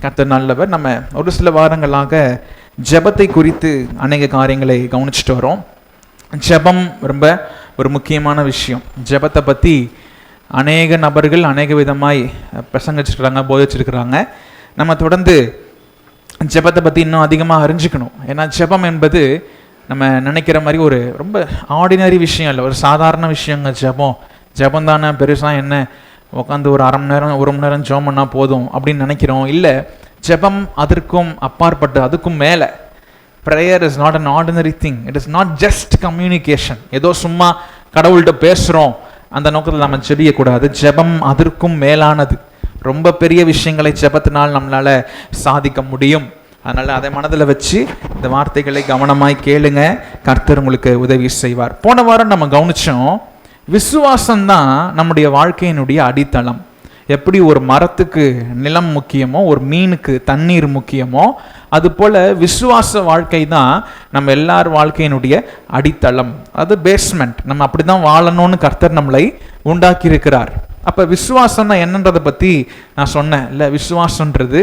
கர்த்தர் நல்லவர். நம்ம ஒரு சில வாரங்களாக ஜெபத்தை குறித்து அநேக காரியங்களை கவனிச்சுட்டு வரோம். ஜெபம் ரொம்ப ஒரு முக்கியமான விஷயம். ஜெபத்தை பற்றி அநேக நபர்கள் அநேக விதமாய் பிரசங்கிச்சிருக்கிறாங்க, போதிச்சிருக்கிறாங்க. நம்ம தொடர்ந்து ஜெபத்தை பற்றி இன்னும் அதிகமாக அறிஞ்சிக்கணும். ஏன்னா ஜெபம் என்பது நம்ம நினைக்கிற மாதிரி ஒரு ரொம்ப ஆர்டினரி விஷயம் இல்லை, ஒரு சாதாரண விஷயங்க. ஜெபம் தானே பெருசாக என்ன, உட்காந்து ஒரு அரை மணி நேரம் 1 மணி நேரம் ஜெபம் பண்ணால் போதும் அப்படின்னு நினைக்கிறோம். இல்லை, ஜெபம் அதற்கும் அப்பாற்பட்டு, அதுக்கும் மேலே. Prayer is not an ordinary thing. It is not just communication. ஏதோ சும்மா கடவுள்கிட்ட பேசுகிறோம் அந்த நோக்கத்தில் நம்ம ஜெபிக்கக்கூடாது. ஜெபம் அதற்கும் மேலானது. ரொம்ப பெரிய விஷயங்களை ஜெபத்தினால் நம்மளால் சாதிக்க முடியும். அதனால் அதை மனதில் வச்சு இந்த வார்த்தைகளை கவனமாய் கேளுங்க. கர்த்தர் உங்களுக்கு உதவி செய்வார். போன வாரம் நம்ம கவனித்தோம், விசுவாசம்தான் நம்முடைய வாழ்க்கையினுடைய அடித்தளம். எப்படி ஒரு மரத்துக்கு நிலம் முக்கியமோ, ஒரு மீனுக்கு தண்ணீர் முக்கியமோ, அதுபோல் விசுவாச வாழ்க்கை தான் நம்ம எல்லார் வாழ்க்கையினுடைய அடித்தளம். அது பேஸ்மெண்ட். நம்ம அப்படி தான் வாழணும்னு கர்த்தர் நம்மளை உண்டாக்கி இருக்கிறார். அப்போ விசுவாசம்னா என்னன்றதை பற்றி நான் சொன்னேன் இல்லை. விசுவாசன்றது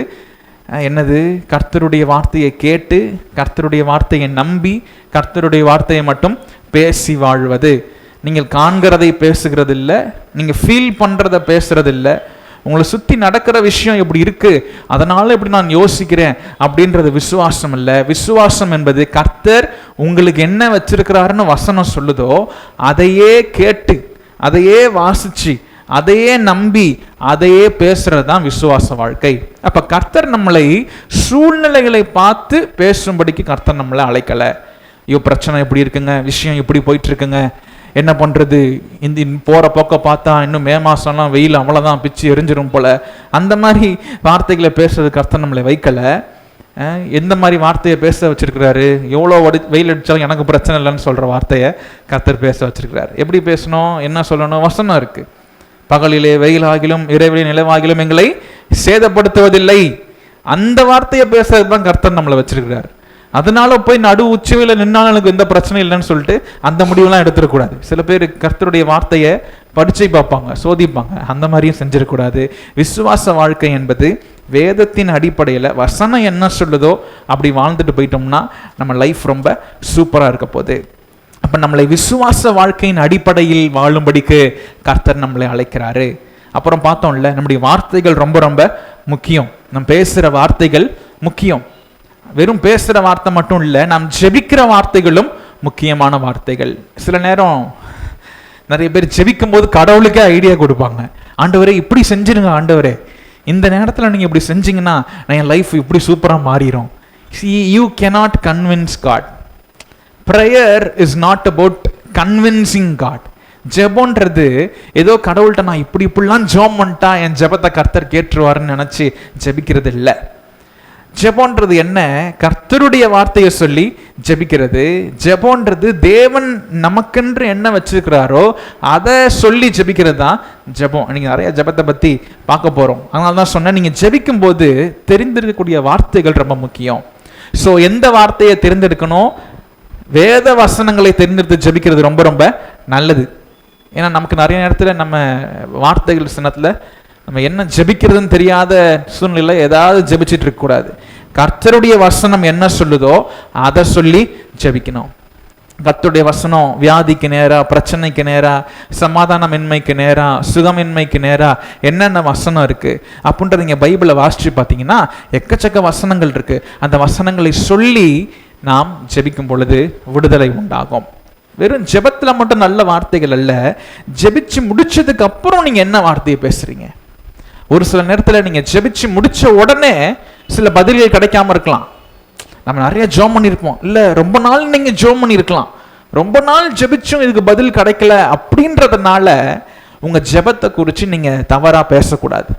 என்னது? கர்த்தருடைய வார்த்தையை கேட்டு, கர்த்தருடைய வார்த்தையை நம்பி, கர்த்தருடைய வார்த்தையை மட்டும் பேசி வாழ்வது. நீங்கள் காண்கிறதை பேசுகிறது இல்லை, நீங்கள் ஃபீல் பண்ணுறதை பேசுறது இல்லை, உங்களை சுற்றி நடக்கிற விஷயம் எப்படி இருக்குது அதனால் எப்படி நான் யோசிக்கிறேன் அப்படின்றது விசுவாசம் இல்லை. விசுவாசம் என்பது கர்த்தர் உங்களுக்கு என்ன வச்சிருக்கிறாருன்னு வசனம் சொல்லுதோ அதையே கேட்டு, அதையே வாசிச்சு, அதையே நம்பி, அதையே பேசுறது தான் விசுவாச வாழ்க்கை. அப்போ கர்த்தர் நம்மளை சூழ்நிலைகளை பார்த்து பேசும்படிக்கு கர்த்தர் நம்மளை அழைக்கலை. ஐயோ பிரச்சனை எப்படி இருக்குங்க, விஷயம் எப்படி போயிட்டு இருக்குங்க, என்ன பண்ணுறது, இந்த போகிற போக்க பார்த்தா இன்னும் மே மாதம்லாம் வெயில் அவ்வளோதான் பிச்சு எரிஞ்சிரும் போல், அந்த மாதிரி வார்த்தைகளை பேசுறது கர்த்தர் நம்மளை வைக்கலை. எந்த மாதிரி வார்த்தையை பேச வச்சிருக்கிறாரு? எவ்வளோ வெயில் அடித்தாலும் எனக்கு பிரச்சனை இல்லைன்னு சொல்கிற வார்த்தையை கர்த்தர் பேச வச்சிருக்கிறார். எப்படி பேசணும், என்ன சொல்லணும்? வசனம் இருக்குது. பகலிலே வெயிலாகிலும் இரவிலே நிலவாகிலும் எங்களை சேதப்படுத்துவதில்லை. அந்த வார்த்தையை பேசுறது தான் கர்த்தர் நம்மளை வச்சிருக்கிறார். அதனால போய் நடு உச்சவையில் நின்னாலும் எனக்கு எந்த பிரச்சனை இல்லைன்னு சொல்லிட்டு அந்த முடிவெல்லாம் எடுத்துடக்கூடாது. சில பேர் கர்த்தருடைய வார்த்தையை பரீட்சை பார்ப்பாங்க, சோதிப்பாங்க. அந்த மாதிரியும் செஞ்சிடக்கூடாது. விசுவாச வாழ்க்கை என்பது வேதத்தின் அடிப்படையில் வசனம் என்ன சொல்லுதோ அப்படி வாழ்ந்துட்டு போயிட்டோம்னா நம்ம லைஃப் ரொம்ப சூப்பராக இருக்க போகுது. அப்போ நம்மளை விசுவாச வாழ்க்கையின் அடிப்படையில் வாழும்படிக்கு கர்த்தர் நம்மளை அழைக்கிறாரு. அப்புறம் பார்த்தோம்ல, நம்முடைய வார்த்தைகள் ரொம்ப ரொம்ப முக்கியம். நம்ம பேசுகிற வார்த்தைகள் முக்கியம். வெறும் பேசுகிற வார்த்தை மட்டும் இல்லை, நாம் ஜெபிக்கிற வார்த்தைகளும் முக்கியமான வார்த்தைகள். சில நேரம் நிறைய பேர் ஜெபிக்கும் போது கடவுளுக்கே ஐடியா கொடுப்பாங்க. ஆண்டவரே இப்படி செஞ்சிருங்க, ஆண்டவரே இந்த நேரத்தில் நீங்கள் இப்படி செஞ்சீங்கன்னா என் லைஃப் இப்படி சூப்பராக மாறிடும். You cannot convince God. Prayer is not about convincing God. ஜெபம்ன்றது ஏதோ கடவுள்கிட்ட நான் இப்படிலாம் ஜெபம் பண்ணிட்டா என் ஜெபத்தை கர்த்தர் கேட்டுருவாருன்னு நினச்சி ஜெபிக்கிறது இல்லை. ஜெபம்ன்றது என்ன? கர்த்தருடைய வார்த்தையை சொல்லி ஜெபிக்கிறது. ஜெபம்ன்றது தேவன் நமக்கென்று என்ன வச்சிருக்கிறாரோ அதை சொல்லி ஜெபிக்கிறது தான் ஜெபம். நீங்கள் நிறைய ஜெபத்தை பற்றி பார்க்க போகிறோம். அதனால தான் சொன்னேன், நீங்கள் ஜெபிக்கும் போது தெரிந்திருக்கக்கூடிய வார்த்தைகள் ரொம்ப முக்கியம். ஸோ எந்த வார்த்தையை தேர்ந்தெடுக்கணும்? வேத வசனங்களை தேர்ந்தெடுத்து ஜெபிக்கிறது ரொம்ப ரொம்ப நல்லது. ஏன்னா நமக்கு நிறைய நேரத்தில் நம்ம வார்த்தைகள் சின்னத்தில் நம்ம என்ன ஜெபிக்கிறதுன்னு தெரியாத சூழ்நிலை ஏதாவது ஜெபிச்சுட்டு இருக்கக்கூடாது. கர்த்தருடைய வசனம் என்ன சொல்லுதோ அதை சொல்லி ஜெபிக்கணும். கர்த்தருடைய வசனம் வியாதிக்கு நேரா, பிரச்சனைக்கு நேரா, சமாதானமின்மைக்கு நேரா, சுகமின்மைக்கு நேரா என்னென்ன வசனம் இருக்குது அப்படின்றது நீங்கள் பைபிளை வாசித்து பார்த்தீங்கன்னா எக்கச்சக்க வசனங்கள் இருக்குது. அந்த வசனங்களை சொல்லி நாம் ஜெபிக்கும் பொழுது விடுதலை உண்டாகும். வெறும் ஜெபத்தில் மட்டும் நல்ல வார்த்தைகள் அல்ல, ஜெபிச்சு முடிச்சதுக்கு அப்புறம் நீங்கள் என்ன வார்த்தையை பேசுகிறீங்க. ஒரு சில நேரத்தில் நீங்கள் ஜெபிச்சு முடித்த உடனே சில பதில்கள் கிடைக்காம இருக்கலாம். நம்ம நிறைய ஜெபம் பண்ணியிருப்போம், இல்லை ரொம்ப நாள் நீங்கள் ஜெபம் பண்ணியிருக்கலாம், ரொம்ப நாள் ஜெபிச்சும் இதுக்கு பதில் கிடைக்கல. அப்படின்றதுனால உங்கள் ஜெபத்தை குறித்து நீங்கள் தவறாக பேசக்கூடாது.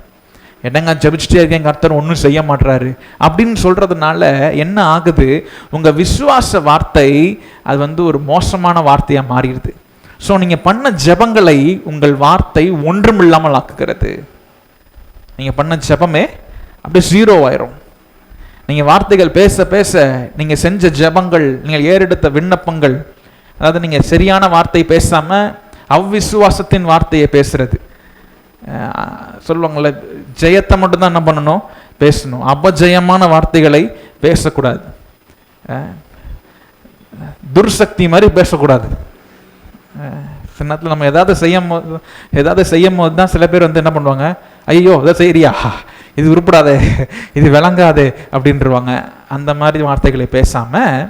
என்னங்க ஜெபிச்சுட்டே இருக்கேன், கர்த்தர் ஒன்றும் செய்ய மாட்டுறாரு அப்படின்னு சொல்கிறதுனால என்ன ஆகுது? உங்கள் விசுவாச வார்த்தை அது ஒரு மோசமான வார்த்தையாக மாறிடுது. ஸோ நீங்கள் பண்ண ஜெபங்களை உங்கள் வார்த்தை ஒன்றுமில்லாமல் ஆக்குகிறது. நீங்கள் பண்ண ஜெபமே அப்படியே 0 ஆயிரும். நீங்கள் வார்த்தைகள் பேச பேச நீங்கள் செஞ்ச ஜெபங்கள், நீங்கள் ஏறெடுத்த விண்ணப்பங்கள், அதாவது நீங்கள் சரியான வார்த்தை பேசாமல் அவ்விசுவாசத்தின் வார்த்தையை பேசுறது. சொல்லுவாங்கள்ல, ஜெயத்தை மட்டும்தான் என்ன பண்ணணும், பேசணும். அபஜயமான வார்த்தைகளை பேசக்கூடாது. துர்சக்தி மாதிரி பேசக்கூடாது. சில நேரத்தில் நம்ம ஏதாவது செய்யும் போது தான் சில பேர் வந்து என்ன பண்ணுவாங்க, ஐயோ அதை செய்யறியா, இது உருப்படாதே, இது விளங்காதே அப்படின்றவாங்க. அந்த மாதிரி வார்த்தைகளை பேசாமல்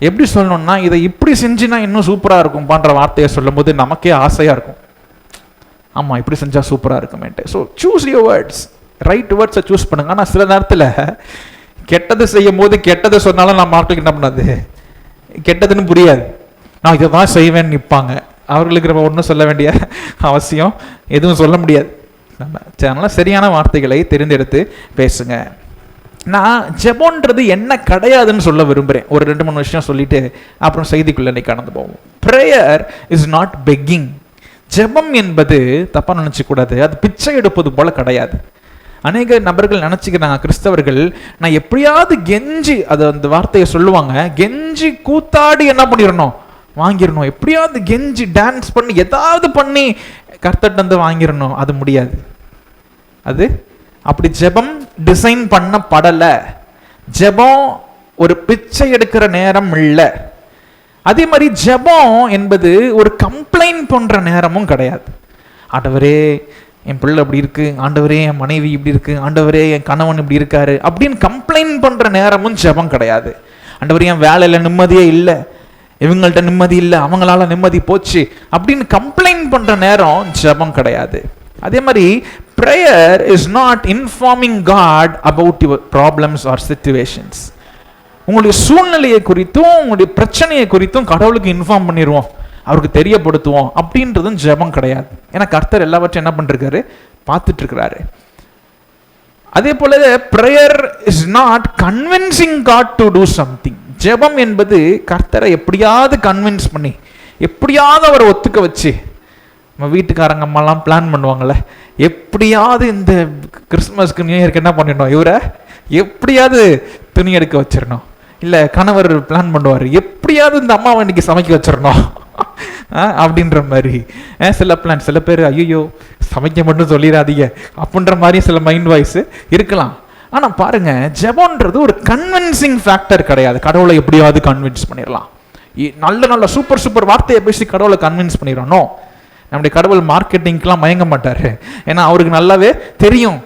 எப்படி சொல்லணும்னா, இதை இப்படி செஞ்சுனா இன்னும் சூப்பராக இருக்கும் பண்ற வார்த்தையை சொல்லும் போது நமக்கே ஆசையாக இருக்கும். ஆமாம், இப்படி செஞ்சால் சூப்பராக இருக்குமேன்ட்டு. So choose your words, right வேர்ட்ஸை சூஸ் பண்ணுங்க. ஆனால் சில நேரத்தில் கெட்டது செய்யும் போது கெட்டதை சொன்னாலும் நம்ம மக்களுக்கு என்ன பண்ணாது, கெட்டதுன்னு புரியாது. நான் இதை தான் செய்வேன்னு நிற்பாங்க. அவர்களுக்கு நம்ம ஒன்றும் சொல்ல வேண்டிய அவசியம் எதுவும் சொல்ல முடியாது. நம்ம அதனால் சரியான வார்த்தைகளை தெரிந்தெடுத்து பேசுங்க. நான் ஜெபம்ன்றது என்ன கிடையாதுன்னு சொல்ல விரும்புகிறேன். ஒரு 2-3 விஷயம் சொல்லிட்டு அப்புறம் செய்திக்குள்ள இன்னைக்கு கடந்து போவோம். Prayer is not begging. ஜெபம் என்பது தப்பா நினைச்சக்கூடாது, அது பிச்சை எடுப்பது போல கிடையாது. அநேக நபர்கள் நினைச்சுக்கிறாங்க, கிறிஸ்தவர்கள், நான் எப்படியாவது கெஞ்சி, அது அந்த வார்த்தையை சொல்லுவாங்க, கெஞ்சி கூத்தாடி என்ன பண்ணிடணும், வாங்கிடணும். எப்படியாவது கெஞ்சி டான்ஸ் பண்ணி ஏதாவது பண்ணி கர்த்தர்ட்ட வந்து வாங்கிடணும். அது முடியாது. அது அப்படி ஜெபம் டிசைன் பண்ணப்படலை. ஜெபம் ஒரு பிச்சை எடுக்கிற நேரம் இல்லை. அதே மாதிரி ஜெபம் என்பது ஒரு கம்ப்ளைண்ட் பண்ற நேரமும் கிடையாது. ஆண்டவரே என் பிள்ளை அப்படி இருக்கு, ஆண்டவரே என் மனைவி இப்படி இருக்கு, ஆண்டவரே என் கணவன் இப்படி இருக்காரு அப்படின்னு கம்ப்ளைண்ட் பண்ற நேரமும் ஜெபம் கிடையாது. ஆண்டவரே என் வேலையில நிம்மதியே இல்லை, இவங்கள்ட்ட நிம்மதி இல்லை, அவங்களால நிம்மதி போச்சு அப்படின்னு கம்ப்ளைண்ட் பண்ற நேரம் ஜெபம் கிடையாது. அதே மாதிரி prayer is not informing God about your problems or situations. உங்களுடைய சூழ்நிலையை குறித்தும் உங்களுடைய பிரச்சனையை குறித்தும் கடவுளுக்கு இன்ஃபார்ம் பண்ணிடுவோம், அவருக்கு தெரியப்படுத்துவோம் அப்படின்றதும் ஜெபம் கிடையாது. ஏன்னா கர்த்தர் எல்லாவற்றையும் என்ன பண்ணிருக்காரு, பார்த்துட்டு இருக்கிறாரு. அதே போல prayer is not convincing God to do something. ஜெபம் என்பது கர்த்தரை எப்படியாவது கன்வின்ஸ் பண்ணி, எப்படியாவது அவரை ஒத்துக்க வச்சு, நம்ம வீட்டுக்காரங்க அம்மாலாம் பிளான் பண்ணுவாங்கள்ல, எப்படியாவது இந்த கிறிஸ்துமஸ்க்கு நியூ இயர்க்கு என்ன பண்ணிடணும், இவரை எப்படியாவது துணி எடுக்க வச்சிடணும். இல்லை கணவர் பிளான் பண்ணுவார், எப்படியாவது இந்த அம்மாவை இன்னைக்கு சமைக்க வச்சிடணும் அப்படின்ற மாதிரி சில பிளான். சில பேர் ஐயோ சமைக்க மட்டும் சொல்லிடாதீங்க அப்படின்ற மாதிரி சில மைண்ட் வாய்ஸ் இருக்கலாம். ஆனால் பாருங்க, ஜெபம்ன்றது ஒரு கன்வின்சிங் ஃபேக்டர் கிடையாது. கடவுளை எப்படியாவது கன்வின்ஸ் பண்ணிடலாம், நல்ல நல்ல சூப்பர் சூப்பர் வார்த்தையை பேசி கடவுளை கன்வின்ஸ் பண்ணிடணும். நம்முடைய கடவுள் மார்க்கெட்டிங்க்கெலாம் மயங்க மாட்டார். ஏன்னா அவருக்கு நல்லாவே தெரியும்,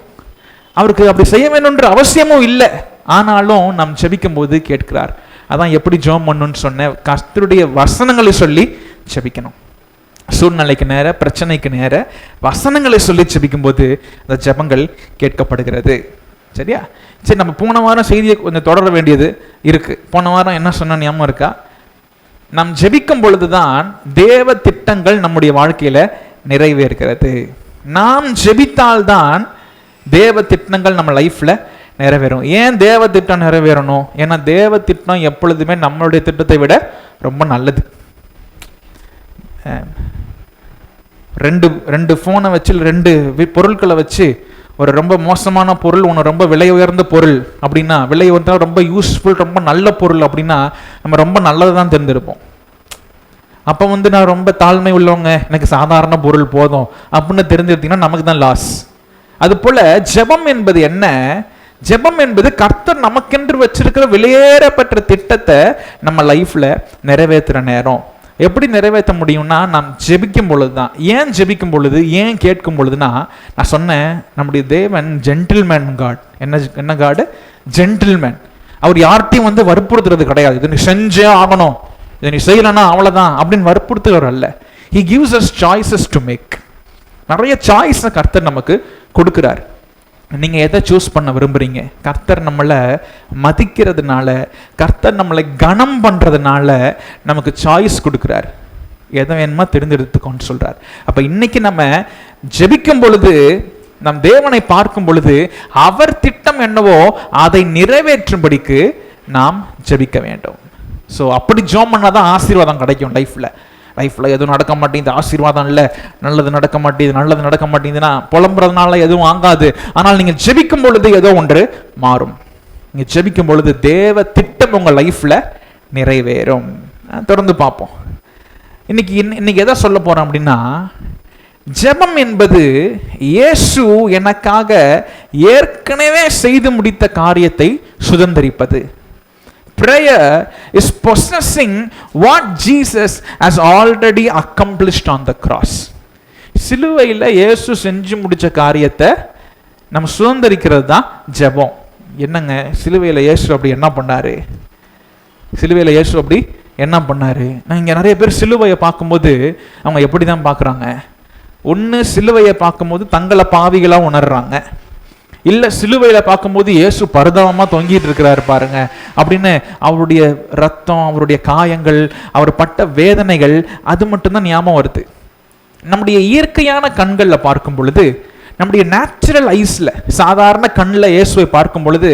அவருக்கு அப்படி செய்ய வேணுன்ற அவசியமும் இல்லை. ஆனாலும் நம் ஜெபிக்கும் போது கேட்கிறார். அதான் எப்படி ஜெபம் பண்ணணும்னு சொன்ன, கர்த்தருடைய வசனங்களை சொல்லி ஜெபிக்கணும். சூழ்நிலைக்கு நேர, பிரச்சனைக்கு நேர வசனங்களை சொல்லி ஜெபிக்கும் போது அந்த ஜெபங்கள் கேட்கப்படுகிறது. சரியா? சரி, நம்ம போன வாரம் செய்தியை கொஞ்சம் தொடர வேண்டியது இருக்கு. போன வாரம் என்ன சொன்ன ஞாபகம் இருக்கா? நாம் ஜெபிக்கும் பொழுதுதான் தேவ திட்டங்கள் நம்முடைய வாழ்க்கையில நிறைவேறுகிறது. நாம் ஜெபித்தால்தான் தேவ திட்டங்கள் நம்ம லைஃப்ல நிறைவேறும். ஏன் தேவ திட்டம் நிறைவேறணும்? ஏன்னா தேவ திட்டம் எப்பொழுதுமே நம்மளுடைய திட்டத்தை விட ரொம்ப நல்லது. ரெண்டு போனை வச்சு, 2 பொருட்களை வச்சு, ஒரு ரொம்ப மோசமான பொருள், ஒன்று ரொம்ப விலை உயர்ந்த பொருள் அப்படின்னா, விலை உயர்ந்த ரொம்ப யூஸ்ஃபுல் ரொம்ப நல்ல பொருள் அப்படின்னா நம்ம ரொம்ப நல்லது தான் தெரிஞ்சிருப்போம். அப்போ நான் ரொம்ப தாழ்மை உள்ளவங்க, எனக்கு சாதாரண பொருள் போதும் அப்படின்னு தெரிஞ்சிருந்தீங்கன்னா நமக்கு தான் லாஸ். அது போல ஜெபம் என்பது என்ன? ஜெபம் என்பது கர்த்தர் நமக்கென்று வச்சிருக்கிற வெளியேறப்பட்ட திட்டத்தை நம்ம லைஃப்ல நிறைவேற்றுற நேரம். எப்படி நிறைவேற்ற முடியும்னா, நாம் ஜெபிக்கும் பொழுது தான். ஏன் ஜெபிக்கும் பொழுது, ஏன் கேட்கும் பொழுதுனா, நான் சொன்னேன், நம்முடைய தேவன் ஜென்டில்மேன் காட். என்ன காடு? ஜென்டில்மேன். அவர் யார்ட்டையும் வற்புறுத்துறது கிடையாது. இது நீ செஞ்சே ஆகணும், இதை நீ செய்யலன்னா அவ்வளோதான் அப்படின்னு வற்புறுத்துவர் அல்ல. He gives us choices to make. நிறைய சாய்ஸை கர்த்தர் நமக்கு கொடுக்கிறார். நீங்க எதை சூஸ் பண்ண விரும்புறீங்க? கர்த்தர் நம்மளை மதிக்கிறதுனால, கர்த்தர் நம்மளை கனம் பண்றதுனால நமக்கு சாய்ஸ் கொடுக்கிறார். எதை வேணுமா தெரிஞ்செடுத்துக்கோன்னு சொல்றார். அப்ப இன்னைக்கு நம்ம ஜெபிக்கும் பொழுது, நம் தேவனை பார்க்கும் பொழுது, அவர் திட்டம் என்னவோ அதை நிறைவேற்றும்படிக்கு நாம் ஜெபிக்க வேண்டும். ஸோ அப்படி ஜெபம் பண்ணாதான் ஆசீர்வாதம் கிடைக்கும் லைஃப்ல. எதுவும் நடக்க மாட்டேங்குது, ஆசீர்வாதம் இல்லை, நல்லது நடக்க மாட்டேங்குதுன்னா புலம்புறதுனால எதுவும் ஆகாது. ஆனால் நீங்கள் ஜெபிக்கும் பொழுது ஏதோ ஒன்று மாறும். நீங்கள் ஜெபிக்கும் பொழுது தேவ திட்டம் உங்கள் லைஃப்ல நிறைவேறும். தொடர்ந்து பார்ப்போம். இன்னைக்கு எதை சொல்ல போறோம் அப்படின்னா, ஜெபம் என்பது இயேசு எனக்காக ஏற்கனவே செய்து முடித்த காரியத்தை சுதந்தரிப்பது. Prayer is possessing what Jesus has already accomplished on the cross. சிலுவையில் இயேசு செஞ்சு முடிச்ச காரியத்தை நம்ம சுதந்தரிக்கிறது தான் ஜெபம். என்னங்க, சிலுவையில் இயேசு அப்படி என்ன பண்ணாரு? சிலுவையில் இயேசு அப்படி என்ன பண்ணாரு? நான் இங்கே நிறைய பேர் சிலுவையை பார்க்கும்போது அவங்க எப்படி தான் பார்க்குறாங்க? ஒன்று, சிலுவையை பார்க்கும்போது தங்களை பாவிகளாக உணர்றாங்க. இல்லை, சிலுவையில் பார்க்கும்போது இயேசு பரிதாபமாக தொங்கிட்டு இருக்கிறாரு பாருங்க அப்படின்னு அவருடைய ரத்தம், அவருடைய காயங்கள், அவர் பட்ட வேதனைகள் அது மட்டும்தான் ஞாபகம் வருது. நம்முடைய இயற்கையான கண்களில் பார்க்கும் பொழுது, நம்முடைய நேச்சுரல் ஐஸில், சாதாரண கண்ணில் இயேசுவை பார்க்கும் பொழுது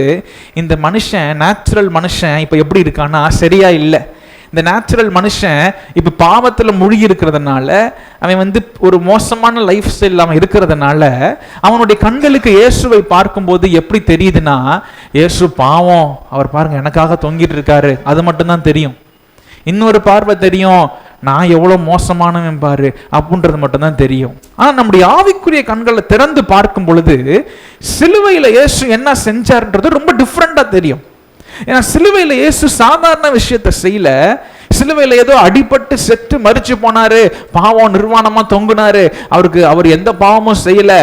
இந்த மனுஷன், நேச்சுரல் மனுஷன் இப்போ எப்படி இருக்கான்னா சரியா இல்லை. இந்த நேச்சுரல் மனுஷன் இப்போ பாவத்தில் மூழ்கி இருக்கிறதுனால, அவன் ஒரு மோசமான லைஃப் ஸ்டைல் அவன் இருக்கிறதுனால, அவனுடைய கண்களுக்கு இயேசுவை பார்க்கும்போது எப்படி தெரியுதுன்னா, இயேசு பாவம், அவர் பாருங்க எனக்காக தொங்கிட்டு இருக்காரு, அது மட்டும்தான் தெரியும். இன்னொரு பார்வை தெரியும், நான் எவ்வளோ மோசமானவன் பாரு அப்படின்றது மட்டும்தான் தெரியும். ஆனால் நம்முடைய ஆவிக்குரிய கண்களை திறந்து பார்க்கும் பொழுது சிலுவையில் இயேசு என்ன செஞ்சார்ன்றது ரொம்ப டிஃப்ரெண்டாக தெரியும். ஏன்னா சிலுவையில் இயேசு சாதாரண விஷயத்தை செய்யல. சிலுவையில் ஏதோ அடிபட்டு செத்து மரிச்சு போனாரு, பாவம் நிர்வாணமா தொங்குனாரு, அவர் எந்த பாவமும் செய்யல.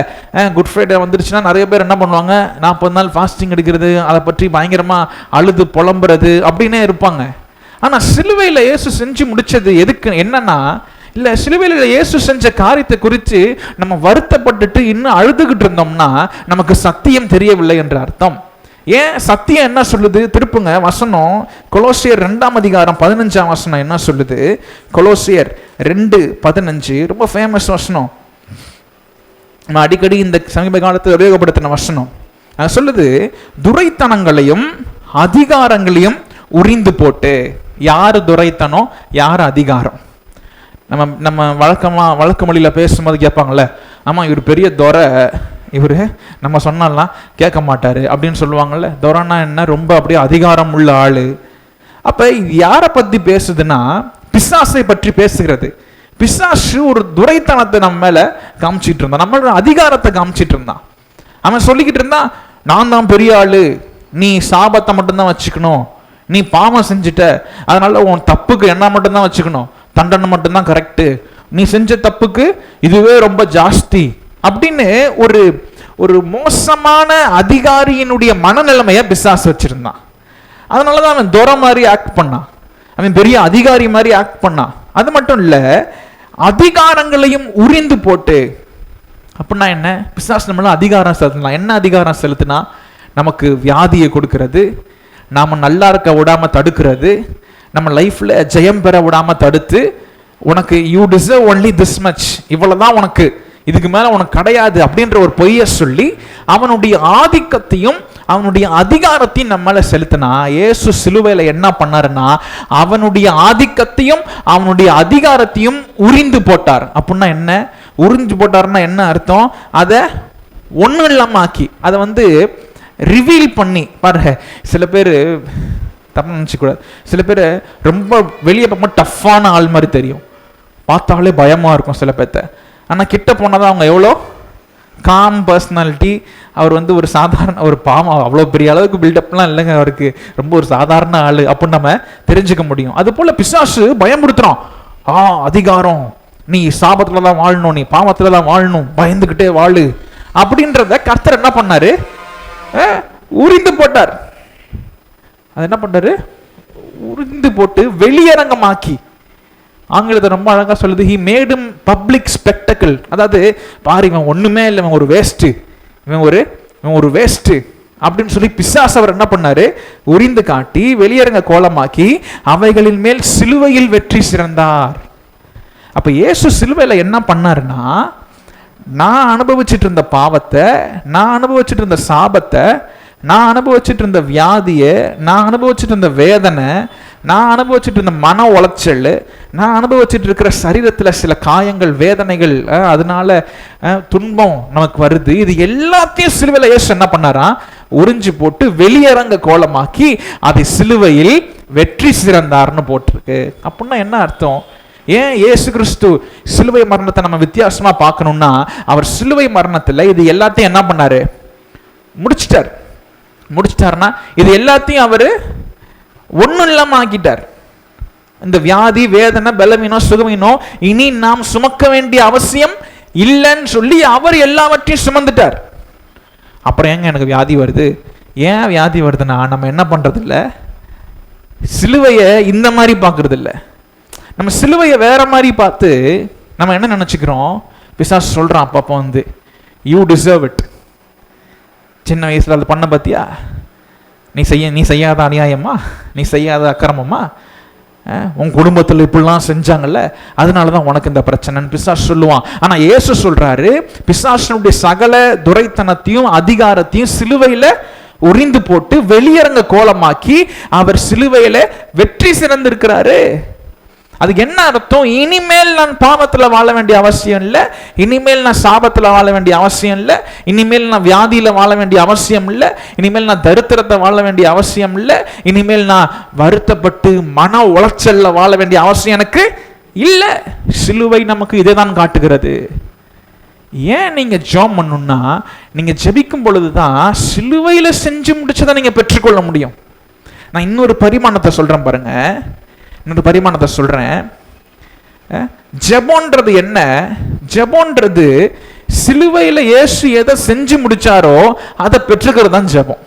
குட் ஃப்ரைடே வந்துருச்சுன்னா நிறைய பேர் என்ன பண்ணுவாங்க, 40 நாள் ஃபாஸ்டிங் எடுக்கிறது, அதை பற்றி பயங்கரமா அழுது புலம்புறது அப்படின்னே இருப்பாங்க. ஆனா சிலுவையில் இயேசு செஞ்சு முடிச்சது எதுக்கு என்னன்னா, இல்லை சிலுவையில் இயேசு செஞ்ச காரியத்தை குறித்து நம்ம வருத்தப்பட்டுட்டு இன்னும் அழுதுகிட்டு இருந்தோம்னா நமக்கு சத்தியம் தெரியவில்லை என்ற அர்த்தம். ஏன் சத்தியம் என்ன சொல்லுது? திருப்புங்க வசனம், கொலோசியர் 2ஆம் அதிகாரம் 15ஆம் வசனம் என்ன சொல்லுது? கொலோசியர் 2:15 ரொம்ப ஃபேமஸ் வசனம், நம்ம அடிக்கடி இந்த சமீப காலத்தில் உபயோகப்படுத்தின வசனம். அது சொல்லுது, துரைத்தனங்களையும் அதிகாரங்களையும் உரிந்து போட்டு. யாரு துரைத்தனம், யார் அதிகாரம்? நம்ம வழக்க மொழியில் பேசும்போது கேட்பாங்கல்ல, ஆமாம் இவர் பெரிய துரை, இவர் நம்ம சொன்னாலாம் கேட்க மாட்டாரு அப்படின்னு சொல்லுவாங்கல்ல. துரைன்னா என்ன? ரொம்ப அப்படியே அதிகாரம் உள்ள ஆளு. அப்ப இது யாரை பத்தி பேசுதுன்னா, பிசாசை பற்றி பேசுகிறது. பிசாசு ஒரு துரைத்தனத்தை நம்ம மேல காமிச்சிட்டு இருந்தான், நம்மளோட அதிகாரத்தை காமிச்சிட்டு இருந்தான். அவன் சொல்லிக்கிட்டு இருந்தான், நான் தான் பெரிய ஆளு, நீ சாபத்தை மட்டும்தான் வச்சுக்கணும், நீ பாவம் செஞ்சுட்ட, அதனால உன் தப்புக்கு என்ன மட்டும்தான் வச்சுக்கணும், தண்டனை மட்டும்தான் கரெக்டு, நீ செஞ்ச தப்புக்கு இதுவே ரொம்ப ஜாஸ்தி அப்படின்னு ஒரு மோசமான அதிகாரியினுடைய மனநிலைமையை பிசாசு வச்சிருந்தான். அதனாலதான் அவன் துரை மாதிரி ஆக்ட் பண்ணான், அவன் பெரிய அதிகாரி மாதிரி ஆக்ட் பண்ணான். அது மட்டும் இல்ல, அதிகாரங்களையும் உரிந்து போட்டு. அப்படின்னா என்ன? பிசாசு நம்மள அதிகாரம் செலுத்தலாம். என்ன அதிகாரம் செலுத்தினா? நமக்கு வியாதியை கொடுக்கறது, நாம நல்லா இருக்க விடாம தடுக்கிறது, நம்ம லைஃப்ல ஜெயம் பெற விடாம தடுத்து, உனக்கு you deserve only this much, இவ்வளவுதான் உனக்கு, இதுக்கு மேல உனக்கு கிடையாது அப்படின்ற ஒரு பொய்ய சொல்லி அவனுடைய ஆதிக்கத்தையும் அவனுடைய அதிகாரத்தையும் நம்மள செலுத்தினா, இயேசு சிலுவையில என்ன பண்ணாருன்னா, அவனுடைய ஆதிக்கத்தையும் அவனுடைய அதிகாரத்தையும் உரிந்து போட்டார். அப்படின்னா என்ன? உறிஞ்சு போட்டாருன்னா என்ன அர்த்தம்? அதை ஒன்றும் இல்லாம ஆக்கி, அதை ரிவீல் பண்ணி. பாருங்க, சில பேர் தப்பு நினச்சிக்கூடாது, சில பேர் ரொம்ப வெளியே பார்க்கும்போது டஃப்பான ஆள் மாதிரி தெரியும், பார்த்தாலே பயமா இருக்கும் சில பேர்த்த. ஆனால் கிட்ட போனதான் அவங்க எவ்வளோ காம் பர்சனாலிட்டி. அவர் ஒரு சாதாரண ஒரு பாவம், அவ்வளோ பெரிய அளவுக்கு பில்டப்லாம் இல்லைங்க, அவருக்கு ரொம்ப ஒரு சாதாரண ஆள் அப்படின்னு நம்ம தெரிஞ்சுக்க முடியும். அது போல பிசாசு பயமுறுத்துறோம், அதிகாரம், நீ சாபத்துல தான் வாழணும், நீ பாவத்துல தான் வாழணும், பயந்துகிட்டே வாழு அப்படின்றத கர்த்தர் என்ன பண்ணாரு? உரிந்து போட்டார். அது என்ன பண்றாரு? உரிந்து போட்டு வெளியரங்கமாக்கி. ஆங்கிலத்தை ரொம்ப அழகா சொல்லுது, he made him public spectacle. அதாவது பாரு, இவன் ஒண்ணுமே இல்லை, இவன் ஒரு வேஸ்ட், இவன் ஒரு வேஸ்ட் அப்படின்னு சொல்லி பிசாசு அவர் என்ன பண்ணாரு? உரிந்து காட்டி வெளியரங்க கோலமாக்கி அவைகளின் மேல் சிலுவையில் வெற்றி சிறந்தார். அப்ப இயேசு சிலுவையில் என்ன பண்ணாருன்னா, நான் அனுபவிச்சுட்டு இருந்த பாவத்தை, நான் அனுபவிச்சுட்டு இருந்த சாபத்தை, நான் அனுபவிச்சுட்டு இருந்த வியாதியை, நான் அனுபவிச்சுட்டு இருந்த வேதனை, நான் அனுபவிச்சுட்டு இருந்த மன உளைச்சல், நான் அனுபவிச்சுட்டு இருக்கிற சரீரத்தில் சில காயங்கள், வேதனைகள், அதனால துன்பம் நமக்கு வருது, இது எல்லாத்தையும் சிலுவையில் இயேசு என்ன பண்ணாரா? உறிஞ்சு போட்டு வெளியரங்க கோலமாக்கி அதை சிலுவையில் வெற்றி சிறந்தார்னு போட்டிருக்கு. அப்படின்னா என்ன அர்த்தம்? ஏன் இயேசு கிறிஸ்து சிலுவை மரணத்தை நம்ம வித்தியாசமா பார்க்கணும்னா, அவர் சிலுவை மரணத்துல இது எல்லாத்தையும் என்ன பண்ணாரு? முடிச்சிட்டாருன்னா இது எல்லாத்தையும் அவரு ஒண்ணும் இல்லாம ஆக்கிட்டார். இந்த வியாதி, வேதனை, பலவீனம், சுகவீனம் இனி நாம் சுமக்க வேண்டிய அவசியம் இல்லைன்னு சொல்லி அவர் எல்லாவற்றையும் சுமந்துட்டார். அப்புறம் ஏங்க எனக்கு வியாதி வருது? ஏன் வியாதி வருதுன்னா, நம்ம என்ன பண்றது இல்லை, சிலுவையை இந்த மாதிரி பார்க்கறது இல்லை. நம்ம சிலுவையை வேற மாதிரி பார்த்து நம்ம என்ன நினைச்சுக்கிறோம், பிசாசு சொல்றான் அப்பப்போ வந்து, யூ டிசர்வ் இட். சின்ன வயசுல அது பண்ண பார்த்தியா, நீ செய்யாத அநியாயமா, நீ செய்யாத அக்கிரமமா, உன் குடும்பத்தில் இப்படிலாம் செஞ்சாங்கல்ல, அதனால தான் உனக்கு இந்த பிரச்சனைன்னு பிசாசு சொல்லுவான். ஆனால் இயேசு சொல்றாரு, பிசாசனுடைய சகல துரைத்தனத்தையும் அதிகாரத்தையும் சிலுவையில் உரிந்து போட்டு வெளியரங்க கோலமாக்கி அவர் சிலுவையில் வெற்றி சிறந்திருக்கிறாரு. அதுக்கு என்ன அர்த்தம்? இனிமேல் நான் பாவத்தில் வாழ வேண்டிய அவசியம் இல்லை, இனிமேல் நான் சாபத்தில் வாழ வேண்டிய அவசியம் இல்லை, இனிமேல் நான் வியாதியில் வாழ வேண்டிய அவசியம் இல்லை, இனிமேல் நான் தரித்திரத்தை வாழ வேண்டிய அவசியம் இல்லை, இனிமேல் நான் வருத்தப்பட்டு மன உளைச்சல்ல வாழ வேண்டிய அவசியம் எனக்கு இல்லை. சிலுவை நமக்கு இதை தான் காட்டுகிறது. ஏன் நீங்க ஜெபம் பண்ணணும்னா, நீங்க ஜெபிக்கும் பொழுதுதான் சிலுவையில் செஞ்சு முடிச்சதை நீங்க பெற்றுக்கொள்ள முடியும். நான் இன்னொரு பரிமாணத்தை சொல்றேன் பாருங்க, ஜெபம்ன்றது என்ன? ஜெபம்ன்றது சிலுவையில் இயேசு எதை செஞ்சு முடிச்சாரோ அதை பெற்றுக்கிறது தான் ஜெபம்.